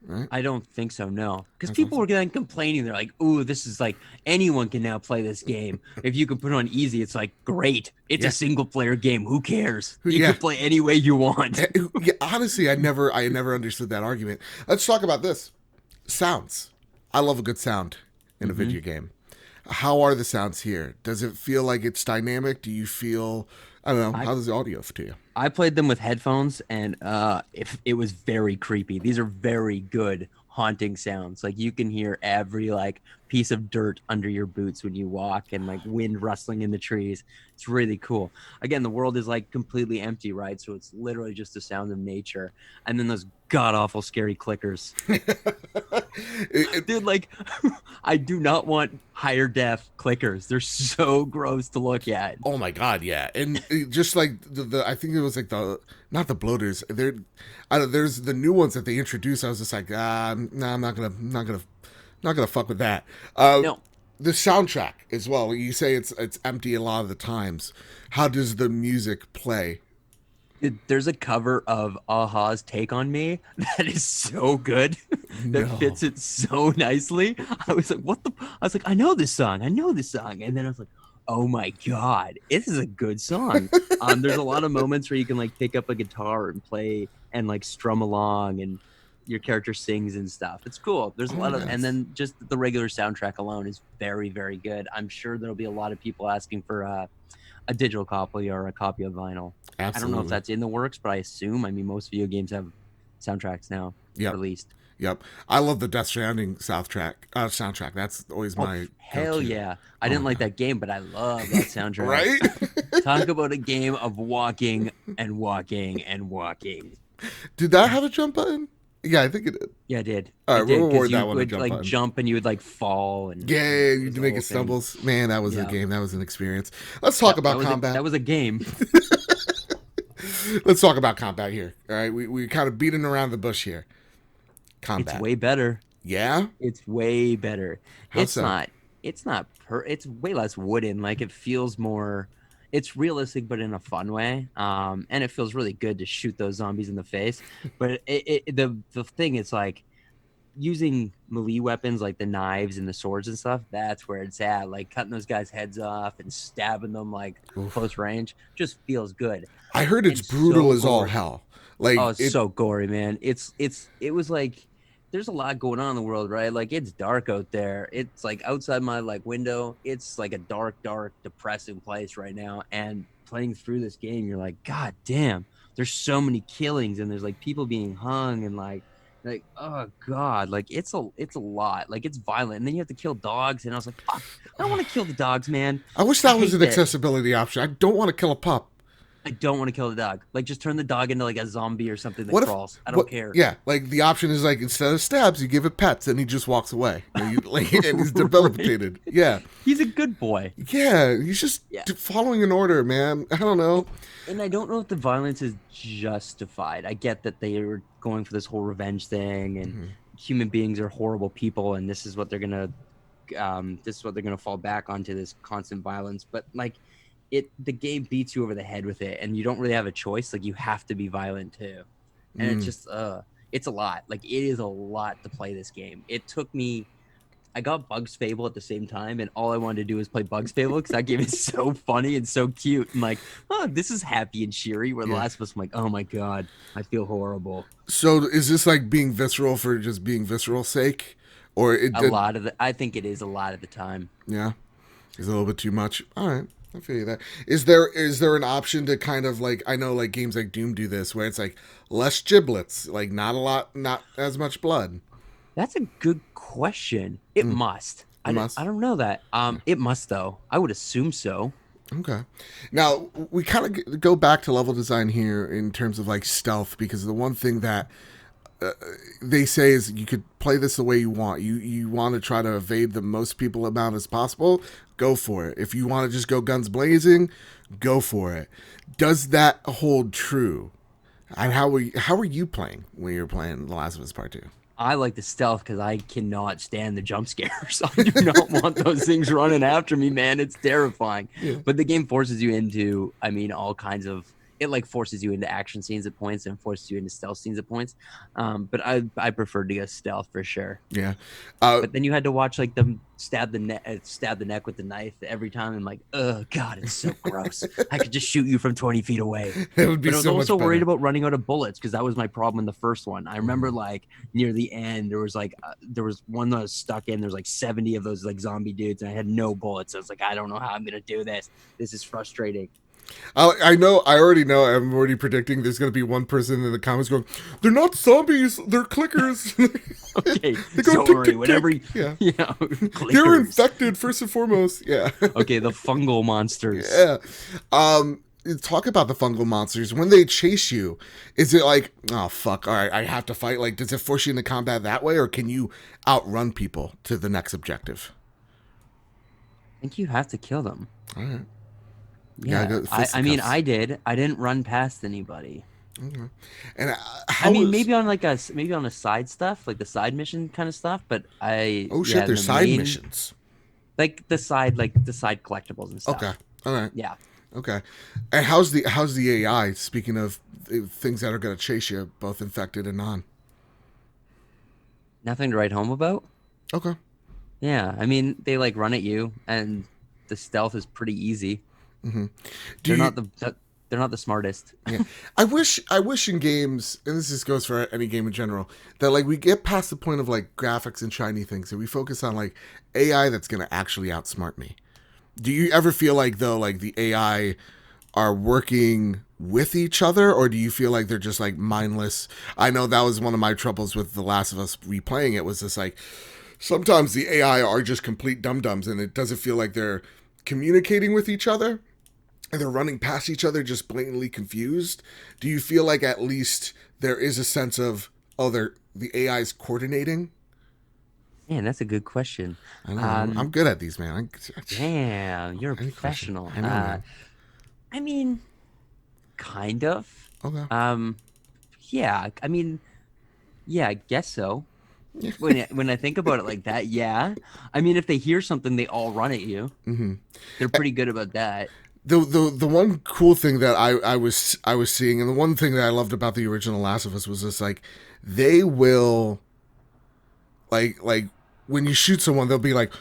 Right? I don't think so, no. Because people were then complaining. They're like, ooh, this is like, anyone can now play this game. If you can put it on easy, it's like, great. It's a single-player game. Who cares? You can play any way you want. Yeah, honestly, I never understood that argument. Let's talk about this. Sounds. I love a good sound in a video game. How are the sounds here? Does it feel like it's dynamic? Do you feel... I don't know. How does the audio to you? I played them with headphones, and it was very creepy. These are very good haunting sounds. Like you can hear every like piece of dirt under your boots when you walk, and like wind rustling in the trees. It's really cool. Again, the world is like completely empty, right? So it's literally just the sound of nature, and then those god awful scary clickers. Dude, like I do not want higher def clickers. They're so gross to look at. Oh my god, yeah. And just like the I think it was like not the bloaters. There's the new ones that they introduced. I was just like, nah, I'm not gonna fuck with that. No. The soundtrack as well. You say it's empty a lot of the times. How does the music play? There's a cover of Aha's "Take on Me" that is so good. That No. fits it so nicely. I was like, "What the?" I was like, "I know this song. I know this song." And then I was like, "Oh my god, this is a good song." There's a lot of moments where you can like pick up a guitar and play and like strum along, and your character sings and stuff. It's cool. There's a lot of, and then just the regular soundtrack alone is very, very good. I'm sure there'll be a lot of people asking for a digital copy or a copy of vinyl. Absolutely. I don't know if that's in the works, but I assume. I mean, most video games have soundtracks now released. Yep. I love the Death Stranding soundtrack. That's always my hell go-to. yeah. I didn't like that game, but I love that soundtrack. Right? Talk about a game of walking and walking and walking. Did that have a jump button? Yeah, I think it did. Yeah, it did. All right, it did, we'll reward 'cause you that one a would jump like button. jump and you would like fall and You'd make it stumbles. Man, that was a game. That was an experience. Let's talk about combat. That was a game. Let's talk about combat here. All right, we kind of beating around the bush here. Combat. It's way better. Yeah? It's way better. How it's so? not it's way less wooden. Like it feels more, it's realistic but in a fun way. And it feels really good to shoot those zombies in the face. But the thing is like using melee weapons like the knives and the swords and stuff, that's where it's at. Like cutting those guys' heads off and stabbing them like close range just feels good. I heard it's And brutal so as all gory. hell. Like Oh, it's so gory, man. It was like there's a lot going on in the world, right? Like it's dark out there. It's like outside my like window. It's like a dark, depressing place right now. And playing through this game, you're like, God damn, there's so many killings and there's like people being hung and like oh god, like it's a lot. Like it's violent. And then you have to kill dogs. And I was like, fuck, I don't want to kill the dogs, man. I wish that was hate an accessibility option. I don't want to kill a pup. I don't want to kill the dog. Like, just turn the dog into like a zombie or something that What if- crawls. I don't care. Yeah, like the option is like instead of stabs, you give it pets, and he just walks away. And he's debilitated. Yeah, He's a good boy. yeah, he's just following an order, man. I don't know. And I don't know if the violence is justified. I get that they were going for this whole revenge thing, and human beings are horrible people, and this is what they're gonna fall back onto, this constant violence. But like, the game beats you over the head with it, and you don't really have a choice. Like, you have to be violent too, and it's just it's a lot. Like, it is a lot to play this game. It took me. I got Bugs Fable at the same time, and all I wanted to do was play Bugs Fable because that game is so funny and so cute. And like, oh, this is happy and cheery. Where the last of us, I'm like, oh my god, I feel horrible. So is this like being visceral for just being visceral sake, or I think it is a lot of the time. Yeah, it's a little bit too much. All right, I feel you that. Is there an option to kind of like, I know like games like Doom do this, where it's like less giblets, like not as much blood. That's a good question. It must. I don't know that. It must though. I would assume so. Okay. Now we kind of go back to level design here in terms of like stealth, because the one thing that they say is you could play this the way you want. You want to try to evade the most people amount as possible, go for it. If you want to just go guns blazing, go for it. Does that hold true? And how are you playing when you're playing The Last of Us Part 2? I like the stealth because I cannot stand the jump scares. I do not want those things running after me, man. It's terrifying. Yeah. But the game forces you into, I mean, all kinds of, it like forces you into action scenes at points and forces you into stealth scenes at points. But I prefer to go stealth for sure. Yeah. But then you had to watch like them stab the neck with the knife every time. I'm like, oh god, it's so gross. I could just shoot you from 20 feet away. It would be but I was so much also better. worried about running out of bullets because that was my problem in the first one. I remember like near the end there was one that I was stuck in. There's like 70 of those like zombie dudes, and I had no bullets. I was like, I don't know how I'm gonna do this. This is frustrating. I already know. I'm already predicting there's going to be one person in the comments going, "They're not zombies, they're clickers." Okay, they go don't tick, worry. tick, Whatever. tick. Yeah, clickers. They're infected first and foremost. Yeah. Okay, the fungal monsters. Yeah. Talk about the fungal monsters. When they chase you, is it like, oh fuck, all right, I have to fight? Like, does it force you into combat that way, or can you outrun people to the next objective? I think you have to kill them. All right. Yeah, I mean, I didn't run past anybody. Okay. And maybe on a side stuff, like the side mission kind of stuff. But there's side missions. like the side collectibles and stuff. Okay. All right. Yeah. Okay. And how's the AI? Speaking of things that are going to chase you, both infected and non. Nothing to write home about. Okay. Yeah, I mean they like run at you, and the stealth is pretty easy. Do They're you, not they're not the smartest. Yeah. I wish in games, and this just goes for any game in general, that like we get past the point of like graphics and shiny things and we focus on like AI that's gonna actually outsmart me. Do you ever feel like though like the AI are working with each other, or do you feel like they're just like mindless? I know that was one of my troubles with The Last of Us replaying it, was just like sometimes the AI are just complete dum-dums and it doesn't feel like they're communicating with each other and they're running past each other just blatantly confused. Do you feel like at least there is a sense of, oh, the AI is coordinating? Man, that's a good question. I know. I'm good at these, man. Damn, you're a Any question. professional. I know, man. I mean, kind of. Okay. Yeah. I mean, yeah, I guess so. When I think about it like that, yeah. I mean, if they hear something, they all run at you. Mm-hmm. They're pretty good about that. The one cool thing that I was seeing, and the one thing that I loved about the original Last of Us was just like they will like when you shoot someone, they'll be like,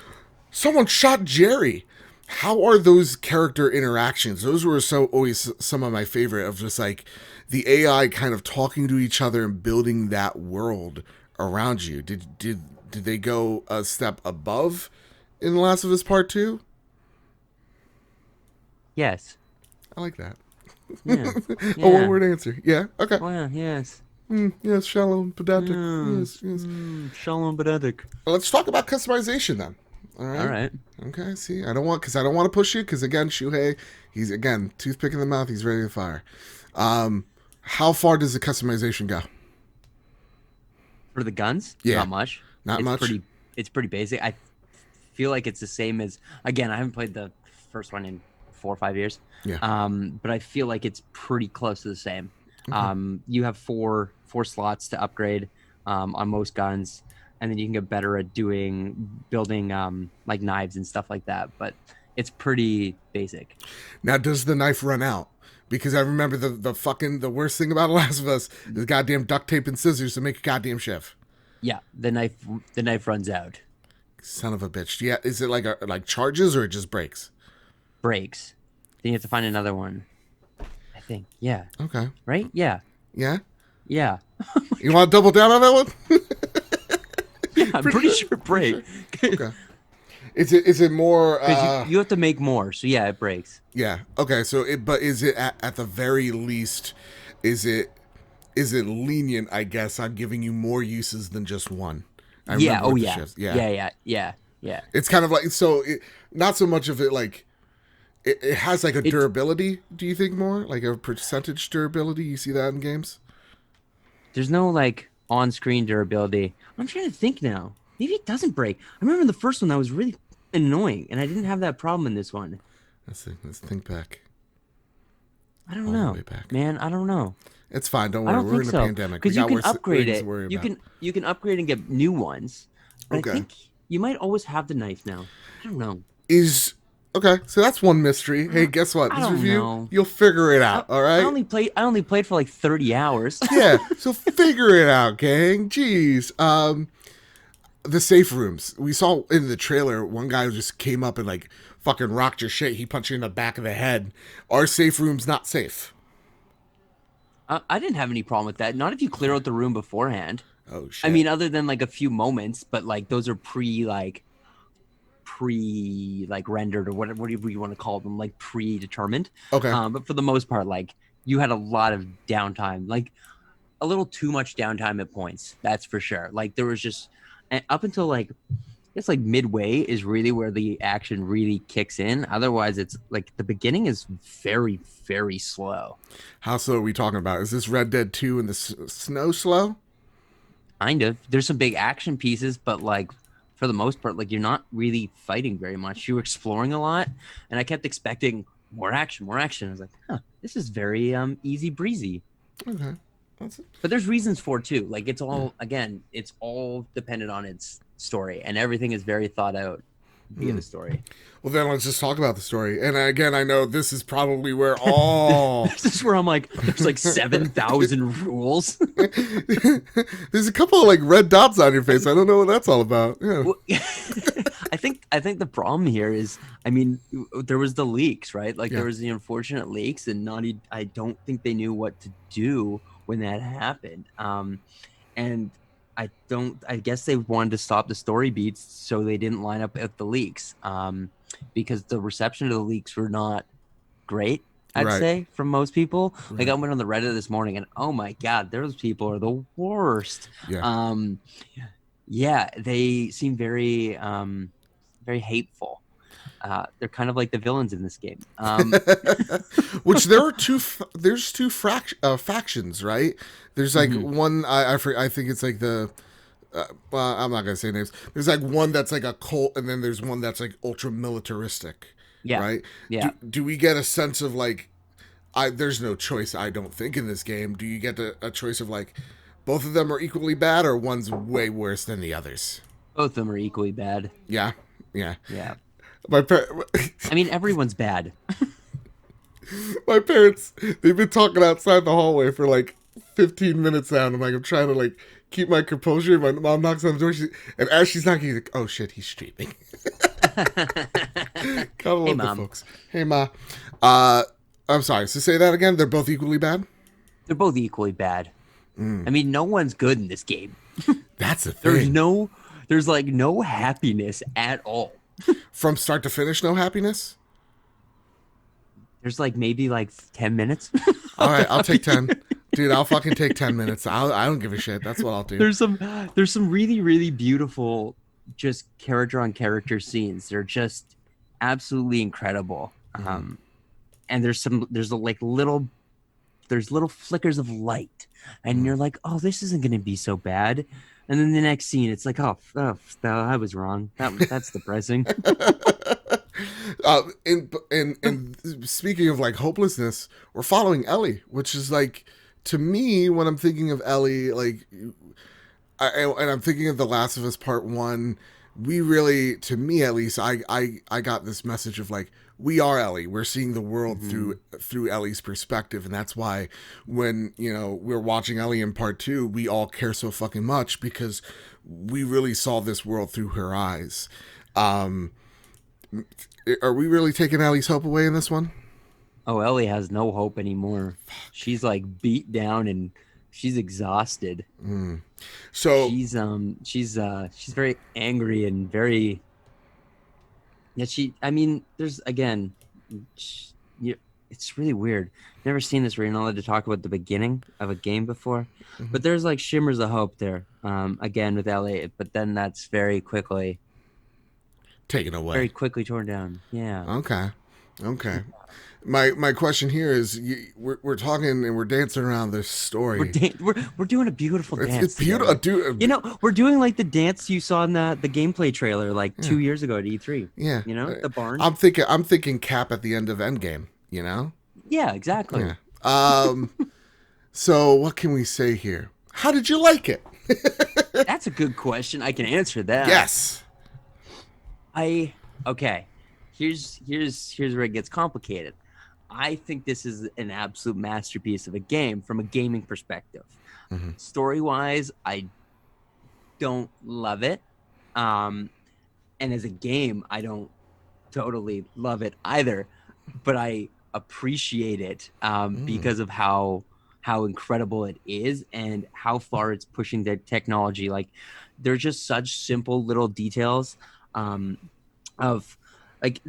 someone shot Jerry. How are those character interactions? Those were so always some of my favorite, of just like the AI kind of talking to each other and building that world around you. Did they go a step above in The Last of Us Part 2? Yes. I like that. Yeah. A one-word answer. Yeah. Okay. Oh, yeah. Yes. Yes. Shallow and pedantic. Yes. Shallow and pedantic. Let's talk about customization then. All right. All right. Okay. See, I don't want to push you because again, Shuhei, he's again toothpick in the mouth. He's ready to fire. How far does the customization go? For the guns? Yeah. Not much. Not much? It's pretty basic. I feel like it's the same as, again, I haven't played the first one in 4 or 5 years. Yeah. But I feel like it's pretty close to the same. Okay. You have four slots to upgrade on most guns, and then you can get better at building like knives and stuff like that. But it's pretty basic. Now, does the knife run out? Because I remember the worst thing about Last of Us is goddamn duct tape and scissors to make a goddamn shiv. Yeah, the knife runs out. Son of a bitch. Yeah, is it like charges or it just breaks? Breaks. Then you have to find another one. I think. Yeah. Okay. Right? Yeah. Yeah? Yeah. You want to double down on that one? Yeah, I'm pretty sure it breaks. Sure. Okay. Is it more? Because you have to make more, so yeah, it breaks. Yeah. Okay. So but is it at the very least? Is it lenient? I guess on giving you more uses than just one. Yeah. Oh yeah. Shifts. Yeah. It's kind of like not so much of it like. It has like a durability. Do you think more like a percentage durability? You see that in games? There's no like on-screen durability. I'm trying to think now. Maybe it doesn't break. I remember in the first one that was really annoying, and I didn't have that problem in this one. Let's think back. I don't know, man. I don't know. It's fine. Don't worry. We're in a pandemic. Because you can upgrade it. You can upgrade and get new ones. But okay. I think you might always have the knife now. I don't know. Okay, so that's one mystery. Hey, guess what? This review, you'll figure it out. All right. I only played for like 30 hours. Yeah, so figure it out, gang. Jeez. The safe rooms. We saw in the trailer, one guy just came up and like fucking rocked your shit. He punched you in the back of the head. Are safe rooms not safe? I didn't have any problem with that. Not if you clear out the room beforehand. Oh shit. I mean, other than like a few moments, but like those are pre rendered or whatever you want to call them, like predetermined. Okay. But for the most part, like you had a lot of downtime, like a little too much downtime at points. That's for sure. Like there was just up until like it's like midway is really where the action really kicks in. Otherwise, it's like the beginning is very, very slow. How slow are we talking about? Is this Red Dead 2 in the snow slow? Kind of. There's some big action pieces, but like for the most part, like you're not really fighting very much. You're exploring a lot, and I kept expecting more action. I was like, this is very easy breezy. Okay. But there's reasons for it too. Like it's all again, it's all dependent on its story, and everything is very thought out. the story. Well, then let's just talk about the story. And again, I know this is probably where all This is where I'm like, there's like 7,000 rules. there's a couple of like red dots on your face. I don't know what that's all about. Yeah. Well, I think the problem here is, I mean, there was the leaks, right? Like there was the unfortunate leaks, and Naughty, I don't think they knew what to do when that happened. And I guess they wanted to stop the story beats, so they didn't line up with the leaks. Because the reception of the leaks were not great, I'd say, from most people. Like I went on the Reddit this morning, and oh my god, those people are the worst. Yeah, they seem very very hateful. They're kind of like the villains in this game. Which there's two factions, right? There's like one I think it's like the well, I'm not gonna say names. There's like one that's like a cult, and then there's one that's like ultra militaristic. Yeah. Right. Yeah. Do we get a sense of like, there's no choice, I don't think, in this game. Do you get a choice of like, both of them are equally bad, or one's way worse than the others? Both of them are equally bad. Yeah. Yeah. I mean, everyone's bad. My parents, they've been talking outside the hallway for like 15 minutes now, and I'm trying to like keep my composure. My mom knocks on the door, and as she's knocking, she's like, "Oh shit, he's streaming." Gotta love the folks. Hey, Ma. I'm sorry. So say that again. They're both equally bad? They're both equally bad. I mean, no one's good in this game. That's the thing. There's like no happiness at all. From start to finish, no happiness? There's like maybe like 10 minutes. All right, I'll take 10. Dude, I'll fucking take 10 minutes. I don't give a shit. That's what I'll do. There's some really, really beautiful just character on character scenes. They're just absolutely incredible. And there's little flickers of light, and you're like, oh, this isn't going to be so bad. And then the next scene, it's like, oh, I was wrong. That's depressing. And speaking of like hopelessness, we're following Ellie, which is like, to me, when I'm thinking of Ellie, like, and I'm thinking of The Last of Us Part 1, we really, to me at least, I got this message of like, we are Ellie. We're seeing the world through Ellie's perspective, and that's why when we're watching Ellie in Part 2, we all care so fucking much, because we really saw this world through her eyes. Are we really taking Ellie's hope away in this one? Oh, Ellie has no hope anymore. She's like beat down and she's exhausted. So she's very angry and very. Yeah, there's again, it's really weird. Never seen this where you're not allowed to talk about the beginning of a game before, but there's like shimmers of hope there. Again with Ellie, but then that's very quickly taken away, very quickly torn down. Yeah. Okay. My question here is, we're talking and we're dancing around this story. We're doing a beautiful dance. It's beautiful. We're doing like the dance you saw in the gameplay trailer like 2 years ago at E3. Yeah. The barn. I'm thinking Cap at the end of Endgame. Yeah, exactly. Yeah. So what can we say here? How did you like it? That's a good question. I can answer that. Yes. Okay. Here's where it gets complicated. I think this is an absolute masterpiece of a game from a gaming perspective. Story-wise, I don't love it. And as a game, I don't totally love it either. But I appreciate it because of how incredible it is and how far it's pushing the technology. Like, they're just such simple little details of... Like,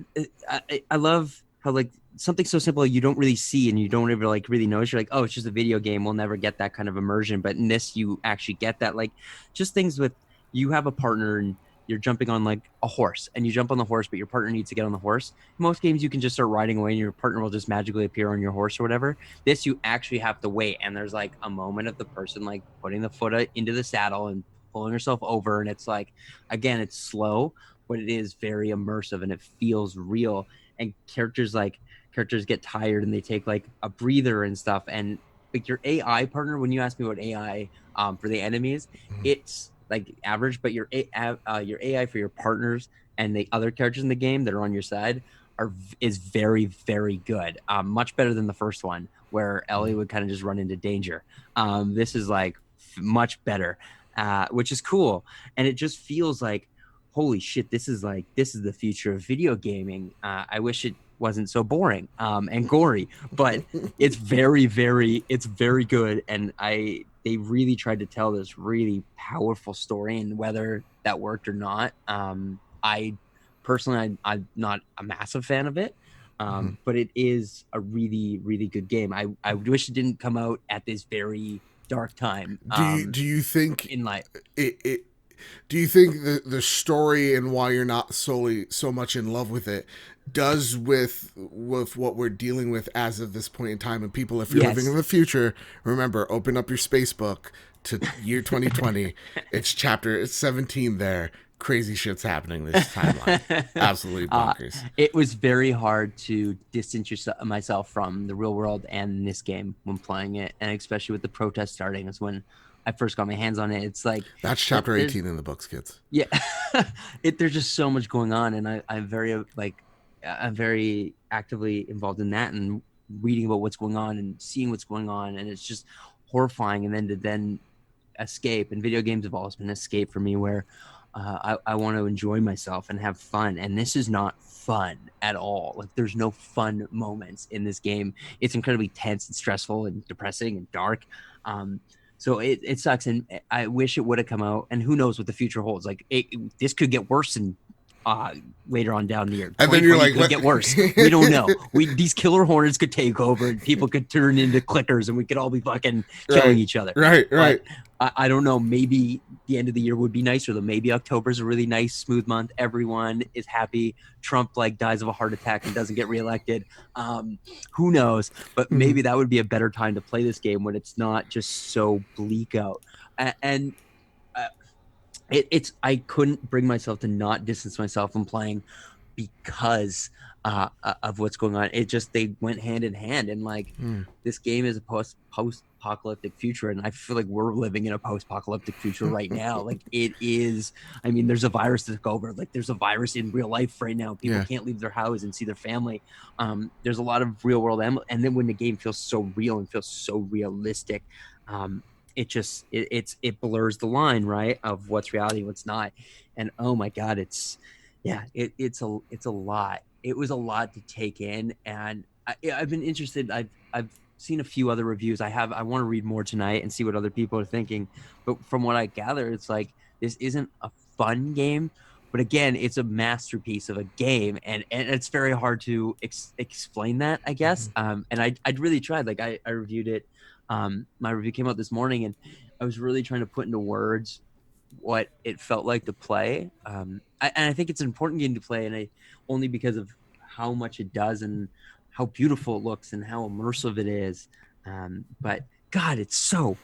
I love how like something so simple you don't really see and you don't ever like really notice. You're like, oh, it's just a video game. We'll never get that kind of immersion. But in this, you actually get that. Like, just things with, you have a partner and you're jumping on like a horse, and you jump on the horse, but your partner needs to get on the horse. In most games, you can just start riding away and your partner will just magically appear on your horse or whatever. This, you actually have to wait, and there's like a moment of the person like putting the foot into the saddle and pulling herself over, and it's like, again, it's slow, but it is very immersive and it feels real. And characters get tired and they take like a breather and stuff. And like your AI partner, when you ask me about AI for the enemies, it's like average, but your AI for your partners and the other characters in the game that are on your side is very, very good. Much better than the first one, where Ellie would kind of just run into danger. This is like much better, which is cool, and it just feels like, holy shit, this is the future of video gaming. I wish it wasn't so boring and gory, but it's very, very good, and they really tried to tell this really powerful story, and whether that worked or not, I personally, I'm not a massive fan of it, but it is a really, really good game. I wish it didn't come out at this very dark time. Do you think in life it do you think the story and why you're not so much in love with it does with what we're dealing with as of this point in time? And people, if you're living in the future, remember, open up your space book to year 2020. It's 17 there. Crazy shit's happening this timeline. Absolutely bonkers. It was very hard to distance myself from the real world and this game when playing it, and especially with the protest starting is when I first got my hands on it. It's like that's chapter 18 in the books, kids. Yeah, there's just so much going on, and I'm very actively involved in that and reading about what's going on and seeing what's going on, and it's just horrifying. And then to escape, and video games have always been an escape for me, where I want to enjoy myself and have fun, and this is not fun at all. Like, there's no fun moments in this game. It's incredibly tense and stressful and depressing and dark. So it sucks, and I wish it would have come out, and who knows what the future holds. Like, this could get worse and later on down the year. And then you're like, could get worse. We don't know. These killer hornets could take over, and people could turn into clickers, and we could all be fucking killing each other. Right. But I don't know. Maybe the end of the year would be nicer, though. Maybe October's a really nice, smooth month. Everyone is happy. Trump dies of a heart attack and doesn't get reelected. Who knows? But maybe that would be a better time to play this game, when it's not just so bleak out. And I couldn't bring myself to not distance myself from playing because of what's going on. They went hand in hand, and this game is a post-apocalyptic future, and I feel like we're living in a post-apocalyptic future right now. It is. I mean, there's a virus to take over. There's a virus in real life right now. People can't leave their house and see their family. There's a lot of real world, and then when the game feels so real and feels so realistic, it blurs the line, right, of what's reality and what's not. And oh my god, it's a lot. It was a lot to take in, and I've been interested. I've seen a few other reviews. I want to read more tonight and see what other people are thinking, but from what I gather, it's like, this isn't a fun game, but again, it's a masterpiece of a game, and it's very hard to explain that, I guess. And I'd really tried. I reviewed it. My review came out this morning, and I was really trying to put into words what it felt like to play. And I think it's an important game to play, and only because of how much it does and how beautiful it looks and how immersive it is. But God, it's so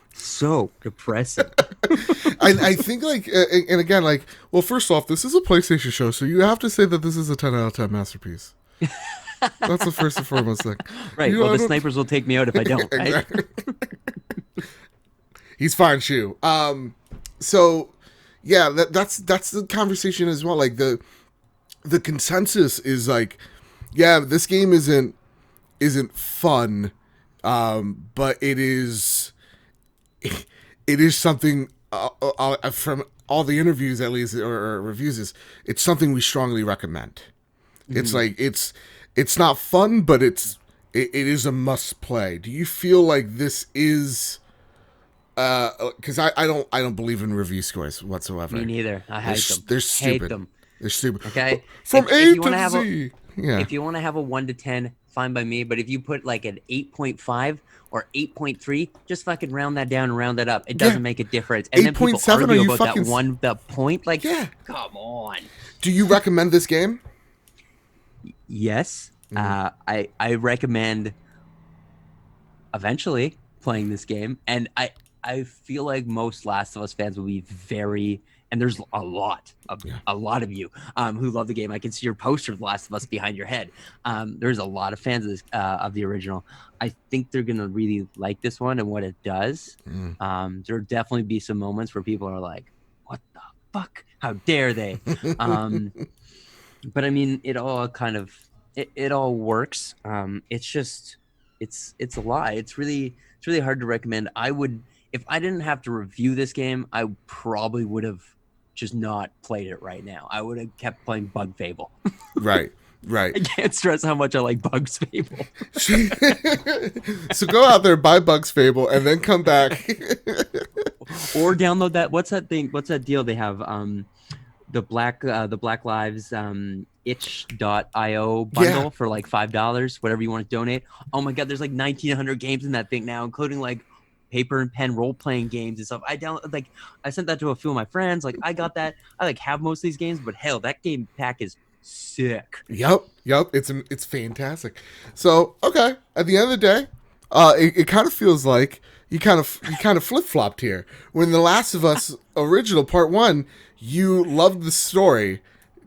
depressing. I think and again, well, first off, this is a PlayStation show, so you have to say that this is a 10 out of 10 masterpiece. That's the first and foremost thing. Right. Well, the snipers will take me out if I don't. Right? Exactly. He's fine, Shu. So yeah, that's the conversation as well. The consensus is yeah, this game isn't fun, but it is something from all the interviews, at least, or reviews, it's something we strongly recommend. It's it's not fun, but it is a must play. Do you feel like this is because I don't believe in review scores whatsoever. Me neither. I hate them. They're stupid. Hate them. They're stupid. Okay. From A to Z. Yeah. If you want to have a 1 to 10, fine by me. But if you put an 8.5 or 8.3, just fucking round that down and round that up. It doesn't make a difference. And then people argue about that point. Come on. Do you recommend this game? Yes. I recommend eventually playing this game. And I feel like most Last of Us fans will be very, and there's a lot of you who love the game. I can see your poster of The Last of Us behind your head. There's a lot of fans of this of the original. I think they're gonna really like this one and what it does. There'll definitely be some moments where people are like, "What the fuck? How dare they?" but I mean, it all kind of it all works. It's just it's a lie. It's really hard to recommend. I would if I didn't have to review this game, I probably would have just not played it right now. I would have kept playing Bug Fable. Right. Right. I can't stress how much I like Bugs Fable. So go out there, buy Bugs Fable, and then come back. Or download that. What's that thing? What's that deal they have? The Black Lives itch.io bundle for like $5, whatever you want to donate. Oh my god, there's like 1900 games in that thing now, including like paper and pen role playing games and stuff. I sent that to a few of my friends. Like I got that. I like have most of these games, but hell, that game pack is sick. Yep. It's fantastic. So okay, at the end of the day, it kind of feels like you kind of flip flopped here. When The Last of Us original part 1, you loved the story,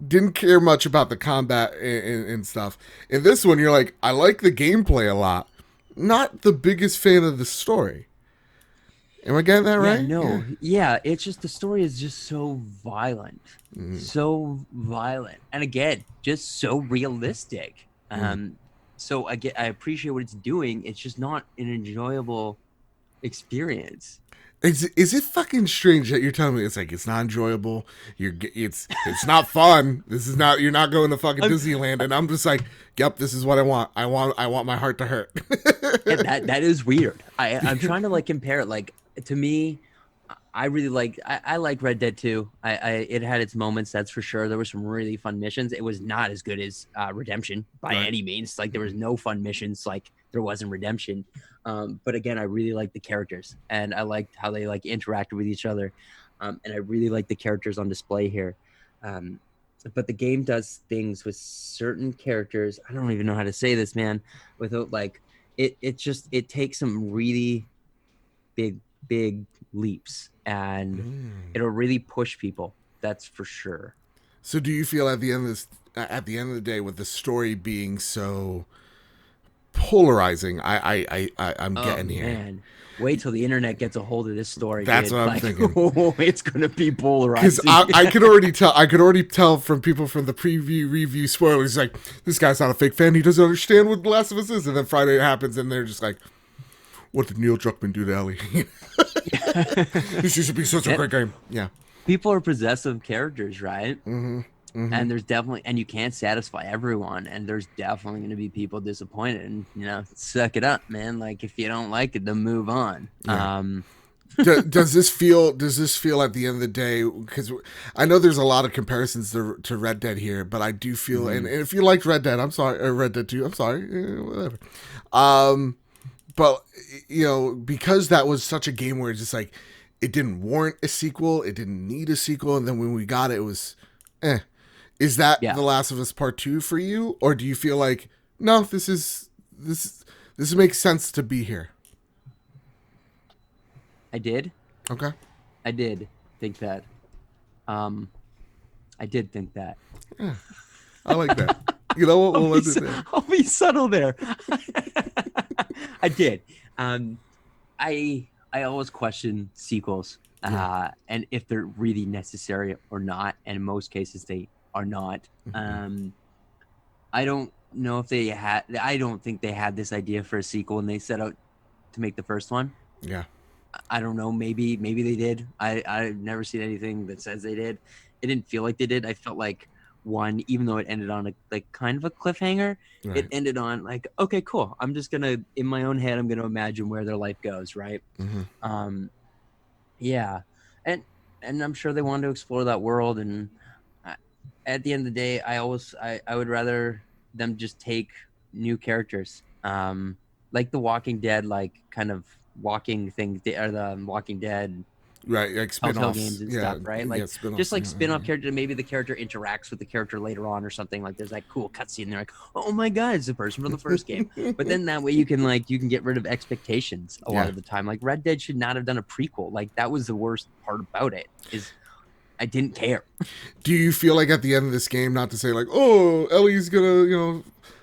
didn't care much about the combat and stuff. In this one, you're like, I like the gameplay a lot, not the biggest fan of the story. Am I getting that right? Yeah, it's just the story is just so violent, so violent, and again, just so realistic. So I appreciate what it's doing. It's just not an enjoyable experience. Is it fucking strange that you're telling me it's like it's not enjoyable? It's not fun. This is not, you're not going to fucking Disneyland, and I'm just like, yep, this is what I want. I want my heart to hurt. Yeah, that is weird. I'm trying to like compare it. Like to me, I really like I like Red Dead 2. It had its moments, that's for sure. There were some really fun missions. It was not as good as Redemption by any means. Like there was no fun missions like there was in Redemption. But again, I really liked the characters, and I liked how they like interacted with each other. And I really like the characters on display here. But the game does things with certain characters. I don't even know how to say this, man, without like it takes some really big leaps, and it'll really push people. That's for sure. So do you feel at the end of the day, with the story being so polarizing, I'm getting here. Man. Wait till the internet gets a hold of this story. That's dude. what I'm thinking. It's gonna be polarizing. Because I could already tell from people from the preview review spoilers, like, this guy's not a fake fan. He doesn't understand what The Last of Us is. And then Friday happens, and they're just like, what did Neil Druckmann do to Ellie? This used to be such a great game. Yeah. People are possessive characters, right? And there's definitely, and you can't satisfy everyone, and there's definitely going to be people disappointed, and suck it up, man. Like if you don't like it, then move on. Yeah. Does this feel at the end of the day, because I know there's a lot of comparisons to Red Dead here, but I do feel, and if you liked Red Dead, I'm sorry, or Red Dead 2, I'm sorry, whatever. But because that was such a game where it's just like, it didn't warrant a sequel, it didn't need a sequel, and then when we got it, it was Is that The Last of Us Part 2 for you? Or do you feel like, no, this makes sense to be here? I did. Okay. I did think that. I did think that. Yeah, I like that. You know what? We'll let it there. I'll be subtle there. I did. I always question sequels, and if they're really necessary or not. And in most cases, they are not. I don't know if they had. I don't think they had this idea for a sequel when they set out to make the first one. Yeah. I don't know. Maybe they did. I've never seen anything that says they did. It didn't feel like they did. I felt like one, even though it ended on a kind of a cliffhanger, it ended on like, okay, cool. I'm just gonna, in my own head, I'm gonna imagine where their life goes, right? Yeah, and I'm sure they wanted to explore that world. And at the end of the day, I would rather them just take new characters, like the Walking Dead, like kind of walking thing, or the Walking Dead. Right, like spin-offs. Games and stuff, right? Like just like spin-off character. Maybe the character interacts with the character later on or something. Like there's like cool cutscene. They're like, oh my god, it's the person from the first game. But then that way you can get rid of expectations a lot of the time. Like Red Dead should not have done a prequel. Like that was the worst part about it, is I didn't care. Do you feel like at the end of this game, not to say like, oh, Ellie's gonna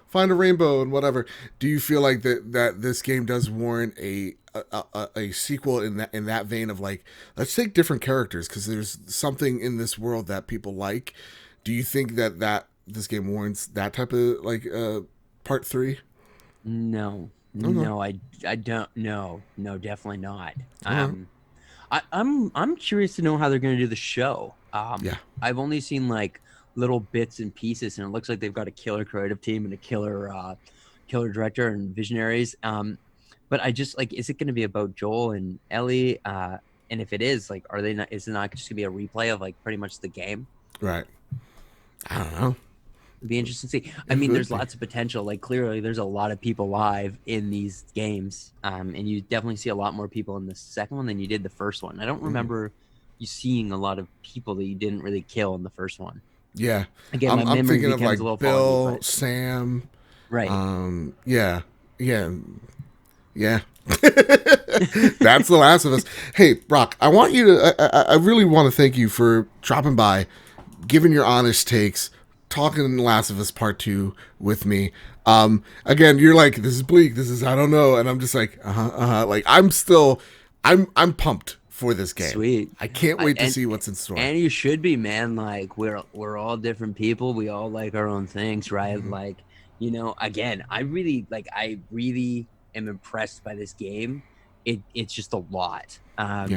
find a rainbow and whatever, do you feel like that this game does warrant a sequel in that vein of like, let's take different characters because there's something in this world that people like? Do you think that this game warrants that type of like part 3? No, Okay. no, I don't. No, definitely not. Alright. I'm curious to know how they're going to do the show. Yeah. I've only seen like little bits and pieces, and it looks like they've got a killer creative team and a killer director and visionaries. But I just like, is it going to be about Joel and Ellie? And if it is, like, are they not? Is it not just going to be a replay of like pretty much the game? Right. I don't know. It'd be interesting to see. I mean, there's lots of potential. Like, clearly, there's a lot of people live in these games, and you definitely see a lot more people in the second one than you did the first one. I don't remember you seeing a lot of people that you didn't really kill in the first one. Yeah. Again, my I'm memory thinking of becomes like a little Bill, foggy, but- Sam. right? Yeah. That's The Last of Us. Hey, Brock, I want you to. I really want to thank you for dropping by, giving your honest takes, talking Last of Us Part 2 with me. Again, you're like, this is bleak. This is I don't know, and I'm just like, Like I'm pumped for this game. Sweet. I can't wait to see what's in store. And you should be, man. Like, we're all different people. We all like our own things, right? Mm-hmm. Like, again, I really am impressed by this game. It's just a lot. But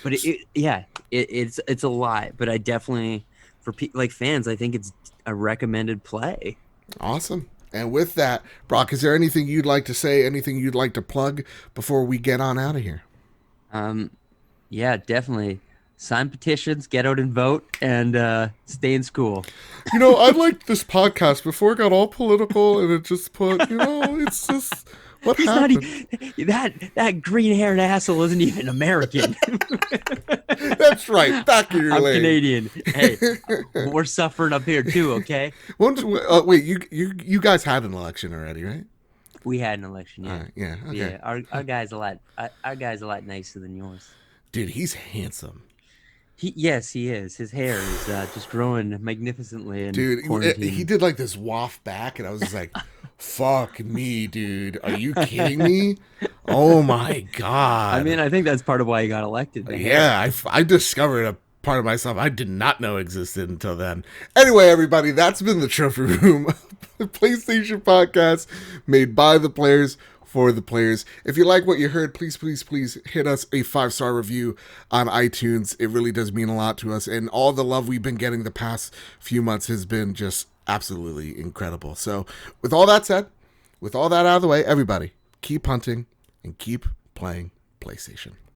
it's a lot. But I definitely, for like fans, I think it's a recommended play. Awesome. And with that, Brock, is there anything you'd like to say? Anything you'd like to plug before we get on out of here? Yeah, definitely. Sign petitions, get out and vote, and stay in school. I liked this podcast before it got all political, and it just put, it's just what He's happened. That green-haired asshole isn't even American. That's right. Back in your I'm lane. Canadian. Hey, we're suffering up here too. Okay. Wait, you guys had an election already, right? We had an election. Yeah. Yeah. Okay. Yeah. Our guy's a lot nicer than yours. Dude, he's handsome. Yes, he is. His hair is just growing magnificently. In Dude, quarantine. he did like this waft back, and I was just like, fuck me, dude. Are you kidding me? Oh my God. I mean, I think that's part of why he got elected. Man. Yeah, I discovered a part of myself I did not know existed until then. Anyway, everybody, that's been the Trophy Room, the PlayStation podcast made by the players for the players. If you like what you heard, please hit us a 5-star review on iTunes. It really does mean a lot to us, and all the love we've been getting the past few months has been just absolutely incredible. So with all that said, with all that out of the way, everybody, keep hunting and keep playing PlayStation.